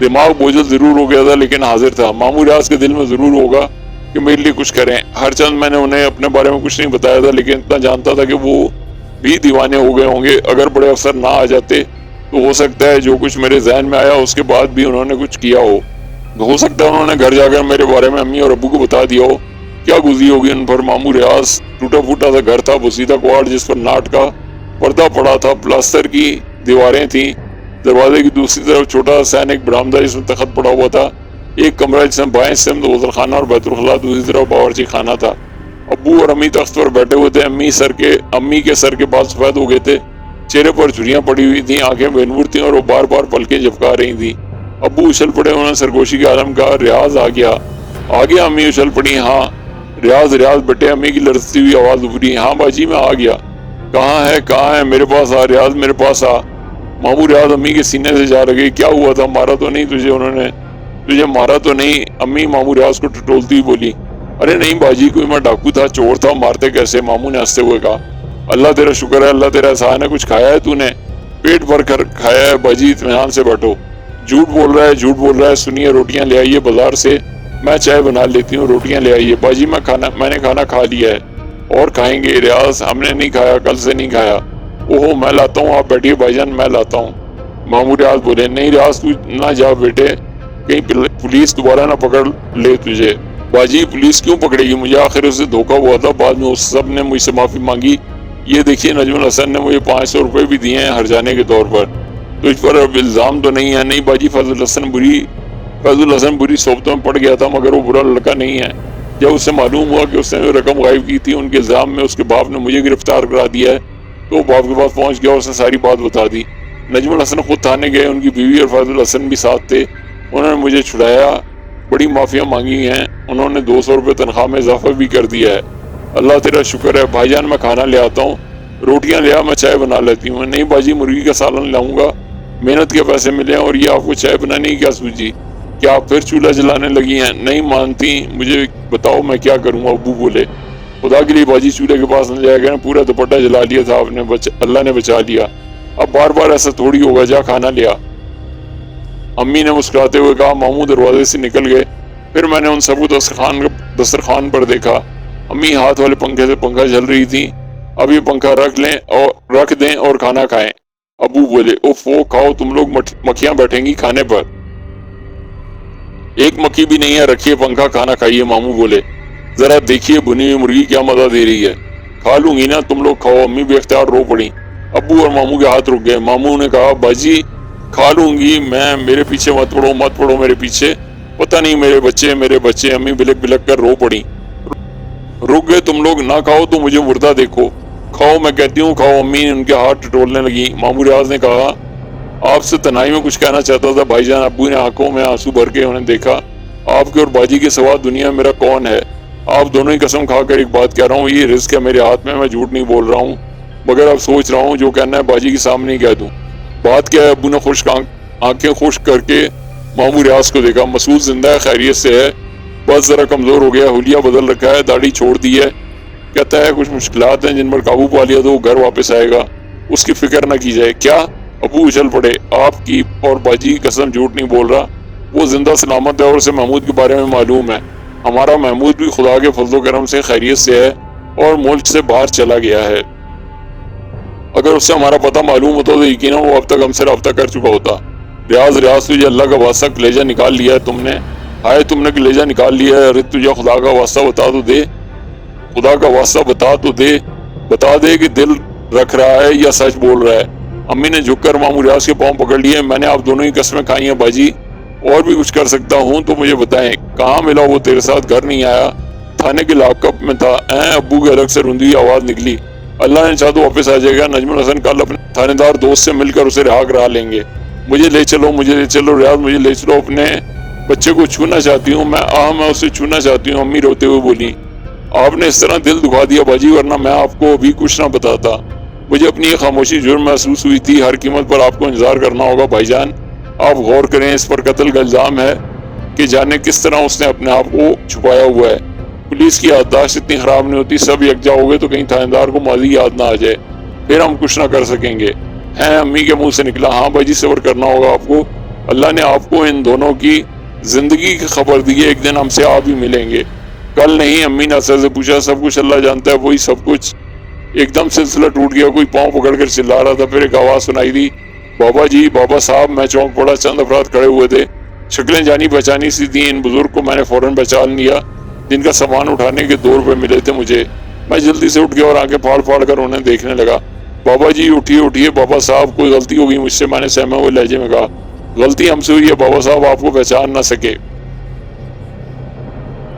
دماغ بوجھل ضرور ہو گیا تھا لیکن حاضر تھا. مامور ریاض کے دل میں ضرور ہوگا کہ میرے لیے کچھ کریں. ہر چند میں نے انہیں اپنے بارے میں کچھ نہیں بتایا تھا, لیکن اتنا جانتا تھا کہ وہ بھی دیوانے ہو گئے ہوں گے. اگر بڑے افسر نہ آ جاتے تو ہو سکتا ہے جو کچھ میرے ذہن میں آیا اس کے بعد بھی انہوں نے کچھ کیا ہو سکتا ہے انہوں نے گھر جا کر میرے بارے میں امی اور ابو کو بتا دیا ہو. کیا گزری ہوگی ان پر. مامور ریاض ٹوٹا پھوٹا سا گھر تھا, بوسیدہ کوارڈ جس پر ناٹ کا پردہ پڑا تھا, پلاسٹر کی دیواریں تھیں. دروازے کی دوسری طرف چھوٹا سینک برآمدہ جس میں تخت پڑا ہوا تھا. ایک کمرہ جس میں بائیں سمت غسل خانہ اور بیت الخلاء, دوسری طرف باورچی خانہ تھا. ابو اور امی تخت پر بیٹھے ہوئے تھے. امی کے سر کے بال سفید ہو گئے تھے. چہرے پر جھریاں پڑی ہوئی تھیں. آنکھیں بے نور تھیں اور وہ بار بار پلکیں جھپکا رہی تھیں. ابو اچھل پڑے. انہوں نے سرگوشی کے عالم کہا, ریاض آ گیا. امی اچھل پڑی. ہاں ریاض بیٹے. امی کی لرزتی ہوئی آواز ابھری, ہاں باجی میں آ گیا. کہاں ہے میرے پاس آ. ریاض میرے پاس آ. مامور ریاض امی کے سینے سے جا لگے. کیا ہوا تھا, مارا تو نہیں تجھے انہوں نے. تجھے مارا تو نہیں. امی مامور ریاض کو ٹٹولتی ہوئی بولی. ارے نہیں باجی, کوئی میں ڈاکو تھا, چور تھا, مارتے کیسے. ماموں نے ہنستے ہوئے کہا, اللہ تیرا شکر ہے, اللہ تیرا احسان ہے. کچھ کھایا ہے تو نے. پیٹ بھر کر کھایا ہے باجی, اطمینان سے بیٹھو. جھوٹ بول رہا ہے. سنیے, روٹیاں لے آئیے بازار سے, میں چائے بنا لیتی ہوں. روٹیاں لے آئیے باجی. میں نے کھانا کھا لیا ہے. اور کھائیں گے. ریاض ہم نے نہیں کھایا, کل سے نہیں کھایا. اوہو میں لاتا ہوں, آپ بیٹھیے بھائی جان, میں لاتا ہوں. مامور ریاض بولے, نہیں ریاض تو نہ جا بیٹے, کہیں پولیس دوبارہ نہ پکڑ لے تجھے. باجی پولیس کیوں پکڑے گی مجھے, آخر اسے دھوکہ ہوا تھا. بعد میں اس سب نے مجھ سے معافی مانگی. یہ دیکھیے نجم الحسن نے مجھے 500 روپے بھی دیے ہیں ہرجانے کے طور پر. تجھ پر اب الزام تو نہیں ہے. نہیں باجی, فضل الحسن بری صحبتوں میں پڑ گیا تھا, مگر وہ برا لڑکا نہیں ہے. جب اس سے معلوم ہوا کہ اس نے جو رقم غائب کی تھی ان کے الزام میں اس کے باپ نے مجھے گرفتار کرا دیا ہے تو وہ باپ کے پاس پہنچ گیا اور اس نے ساری بات بتا دی. نجم الحسن خود تھانے گئے. ان کی بیوی اور فضل الحسن بھی ساتھ تھے. انہوں نے مجھے چھڑایا, بڑی معافیاں مانگی ہیں. انہوں نے 200 روپے تنخواہ میں اضافہ بھی کر دیا ہے. اللہ تیرا شکر ہے. بھائی جان میں کھانا لے آتا ہوں. روٹیاں لے آ, میں چائے بنا لیتی ہوں. نہیں باجی, مرغی کا سالن لاؤں گا, محنت کے پیسے ملے ہیں. اور یہ آپ کو چائے بنانے کی کیا سوچی, کیا آپ پھر چولہا جلانے لگی ہیں. نہیں مانتی, مجھے بتاؤ میں کیا کروں. ابو بولے, خدا کے لیے باجی چولہے کے پاس نہ جایا کریں, پورا دوپٹہ جلا لیا تھا آپ نے, اللہ نے بچا لیا. اب بار بار ایسا تھوڑی ہوگا, جا کھانا لیا. امی نے مسکراتے ہوئے کہا. ماموں دروازے سے نکل گئے. پھر میں نے ان سب کو دسترخوان پر دیکھا. امی ہاتھ والے پنکھے سے پنکھا جل رہی تھی. اب یہ پنکھا رکھ دیں اور کھانا کھائیں. ابو بولے اوفو کھاؤ تم لوگ, مکھیاں بیٹھیں گی کھانے پر. ایک مکھی بھی نہیں ہے, رکھیے پنکھا, کھانا کھائیے. ماموں بولے ذرا دیکھیے بنی ہوئی مرغی کیا مزہ دے رہی ہے. کھا لوں گی نا, تم لوگ کھاؤ. امی بے اختیار رو پڑی. ابو اور ماموں کے ہاتھ رک گئے. ماموں نے کہا باجی کھا لوں گی میں, میرے پیچھے مت پڑو میرے پیچھے, پتہ نہیں میرے بچے. امی بلک بلک کر رو پڑی. رک گئے تم لوگ, نہ کھاؤ تو مجھے مردہ دیکھو. کھاؤ میں کہتی ہوں کھاؤ. امی ان کے ہاتھ ٹٹولنے لگی. ماموں ریاض نے کہا آپ سے تنہائی میں کچھ کہنا چاہتا تھا بھائی جان. ابو نے آنکھوں میں آنسو بھر کے انہیں دیکھا. آپ کے اور باجی کے سوا دنیا میرا کون ہے. آپ دونوں ہی قسم کھا کر ایک بات کہہ رہا ہوں, یہ رزق ہے میرے ہاتھ میں جھوٹ نہیں بول رہا ہوں, مگر اب سوچ رہا ہوں جو کہنا ہے باجی کے سامنے ہی کہہ دوں. بات کیا ہے. ابو نے آنکھیں خشک کر کے ماموں ریاض کو دیکھا. مسعود زندہ ہے, خیریت سے ہے, بس ذرا کمزور ہو گیا, حلیہ بدل رکھا ہے, داڑھی چھوڑ دی ہے. کہتا ہے کچھ مشکلات ہیں جن پر قابو پا لیا تو وہ گھر واپس آئے گا, اس کی فکر نہ کی جائے. کیا؟ ابو اچھل پڑے. آپ کی اور باجی کی قسم جھوٹ نہیں بول رہا, وہ زندہ سلامت ہے اور اسے محمود کے بارے میں معلوم ہے. ہمارا محمود بھی خدا کے فضل و کرم سے خیریت سے ہے اور ملک سے باہر چلا گیا ہے. اگر اس سے ہمارا پتہ معلوم ہوتا تو یقیناً وہ اب تک ہم سے رابطہ کر چکا ہوتا. ریاض تجھے اللہ کا واسطہ کلیجہ نکال لیا ہے تم نے. ہائے تم نے کلیجہ نکال لیا ہے. ارے تجھے خدا کا واسطہ بتا تو دے, خدا کا واسطہ بتا دے کہ دل رکھ رہا ہے یا سچ بول رہا ہے. امی نے جھک کر ماموں ریاض کے پاؤں پکڑ لیے. میں نے آپ دونوں ہی قسمیں کھائی ہیں باجی, اور بھی کچھ کر سکتا ہوں تو مجھے بتائیں. کہاں ملا وہ تیرے ساتھ؟ گھر نہیں آیا, تھانے کے لاک اپ میں تھا. ابو کے الگ سے روندی آواز نکلی. اللہ نے چاہا تو واپس آ جائے گا. نجم الحسن کل اپنے تھانے دار دوست سے مل کر اسے رہا کرا لیں گے. مجھے لے چلو ریاض, مجھے لے چلو, اپنے بچے کو چھونا چاہتی ہوں میں اسے چھونا چاہتی ہوں. امی روتے ہوئے بولی آپ نے اس طرح دل دکھا دیا باجی, ورنہ میں آپ کو ابھی کچھ نہ بتاتا. مجھے اپنی یہ خاموشی جرم محسوس ہوئی تھی. ہر قیمت پر آپ کو انتظار کرنا ہوگا بھائی جان. آپ غور کریں, اس پر قتل کا الزام ہے کہ جانے کس طرح اس نے اپنے آپ کو چھپایا ہوا ہے. پولیس کی یادداشت اتنی خراب نہیں ہوتی. سب یکجا ہو گئے تو کہیں تھانے دار کو ماضی یاد نہ آ جائے, پھر ہم کچھ نہ کر سکیں گے. امی کے منہ سے نکلا. ہاں باجی صبر کرنا ہوگا آپ کو. اللہ نے آپ کو ان دونوں کی زندگی کی خبر دی ہے. ایک دن ہم سے آپ بھی ملیں گے. کل نہیں. امی نے اثر سے پوچھا. سب کچھ اللہ جانتا ہے, وہی سب کچھ. ایک دم سلسلہ ٹوٹ گیا. کوئی پاؤں پکڑ کر چلا رہا تھا. پھر ایک آواز سنائی دی, بابا جی, بابا صاحب. میں چونک پڑا. چند افراد کھڑے ہوئے تھے. شکلیں جانی پہچانی سی تھیں. ان بزرگ کو میں نے فوراً پہچان لیا, جن کا سامان اٹھانے کے 2 روپے ملے تھے مجھے. میں جلدی سے اٹھ گیا اور آنکھیں پھاڑ پھاڑ کر انہیں دیکھنے لگا. بابا جی اٹھیے بابا صاحب, کوئی غلطی ہو گئی مجھ سے, میں نے سہمے ہوئے لہجے میں کہا. غلطی ہم سے ہوئی ہے بابا صاحب, آپ کو پہچان نہ سکے.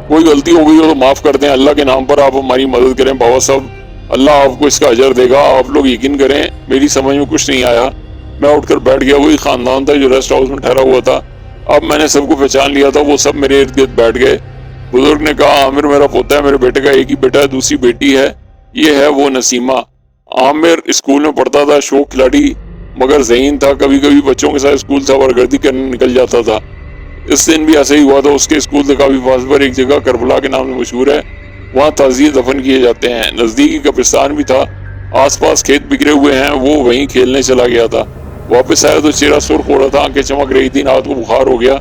کوئی غلطی ہو گئی ہو تو معاف کر دیں. اللہ کے نام پر آپ ہماری مدد کریں بابا صاحب, اللہ آپ کو اس کا اجر دے گا. آپ لوگ یقین کریں میری سمجھ میں کچھ نہیں آیا. میں اٹھ کر بیٹھ گیا. وہی خاندان تھا جو ریسٹ ہاؤس میں ٹھہرا ہوا تھا. اب میں نے سب کو پہچان لیا تھا. وہ سب میرے ارد گرد بیٹھ گئے. بزرگ نے کہا عامر میرا پوتا ہے. میرے بیٹے کا ایک ہی بیٹا ہے, دوسری بیٹی ہے. یہ ہے وہ نسیمہ. عامر اسکول میں پڑھتا تھا, شوق کھلاڑی مگر ذہین تھا. کبھی کبھی بچوں کے ساتھ اسکول سفر گردی کرنے نکل جاتا تھا. اس دن بھی ایسا ہی ہوا تھا. اس کے اسکول سے کافی فاصلے پر ایک جگہ کربلا کے نام سے مشہور ہے, وہاں تعزیے دفن کیے جاتے ہیں. نزدیکی قبرستان بھی تھا. آس پاس کھیت بکھرے ہوئے ہیں. وہ وہیں کھیلنے چلا گیا تھا. واپس آیا تو چہرہ سرخ ہو رہا تھا, آنکھیں چمک رہی تھی. رات کو بخار ہو گیا.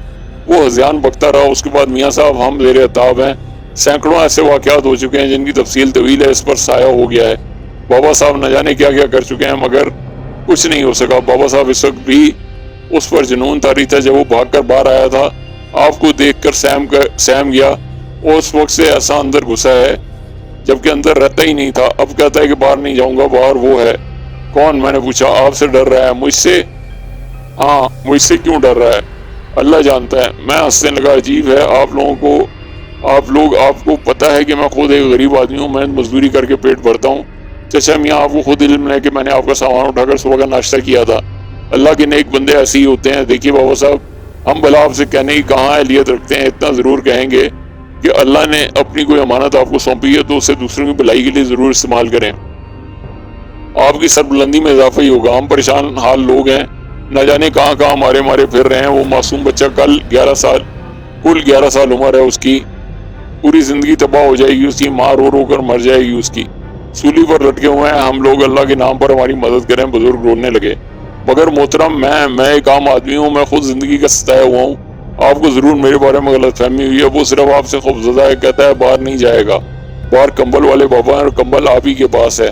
وہ ہذیان بکتا رہا. اس کے بعد میاں صاحب ہم زیر عتاب ہیں. سینکڑوں ایسے واقعات ہو چکے ہیں جن کی تفصیل طویل ہے. اس پر سایہ ہو گیا ہے. بابا صاحب نہ جانے کیا کیا کر چکے ہیں مگر کچھ نہیں ہو سکا. بابا صاحب اس وقت بھی اس پر جنون طاری تھا جب وہ بھاگ کر باہر آیا تھا. آپ کو دیکھ کر سہم گیا. وہ اس وقت سے ایسا اندر گھسا ہے جبکہ اندر رہتا ہی نہیں تھا. اب کہتا ہے کہ باہر نہیں جاؤں گا. باہر وہ ہے. کون؟ میں نے پوچھا. آپ سے ڈر رہا ہے. مجھ سے؟ ہاں, مجھ سے کیوں ڈر رہا ہے؟ اللہ جانتا ہے. میں ہنسنے لگا. عجیب ہے آپ کو پتہ ہے کہ میں خود ایک غریب آدمی ہوں. میں مزدوری کر کے پیٹ بھرتا ہوں. چچا میاں آپ کو خود علم ہے کہ میں نے آپ کا سامان اٹھا کر صبح کا ناشتہ کیا تھا. اللہ کے نیک بندے ایسے ہی ہوتے ہیں. دیکھیے بابا صاحب, ہم بھلا آپ سے کہنے کی کہاں اہلیت رکھتے ہیں. اتنا ضرور کہیں گے کہ اللہ نے اپنی کوئی امانت آپ کو سونپی ہے تو اسے دوسروں کی بھلائی کے لیے ضرور استعمال کریں. آپ کی سربلندی میں اضافہ ہی ہوگا. ہم پریشان حال لوگ ہیں, نہ جانے کہاں کہاں مارے پھر رہے ہیں. وہ معصوم بچہ کل 11 سال عمر ہے اس کی. پوری زندگی تباہ ہو جائے گی اس کی. ماں رو رو کر مر جائے گی اس کی. سولی پر لٹکے ہوئے ہیں ہم لوگ. اللہ کے نام پر ہماری مدد کریں. بزرگ رونے لگے. مگر محترم میں ایک عام آدمی ہوں. میں خود زندگی کا ستایا ہوا ہوں. آپ کو ضرور میرے بارے میں غلط فہمی ہوئی ہے. وہ صرف آپ سے خوفزدہ ہے. کہتا ہے باہر نہیں جائے گا. باہر کمبل والے بابا ہیں اور کمبل آپ ہی کے پاس ہے.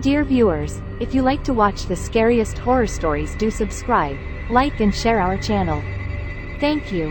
Dear viewers, if you like to watch the scariest horror stories, do subscribe, like and share our channel. Thank you.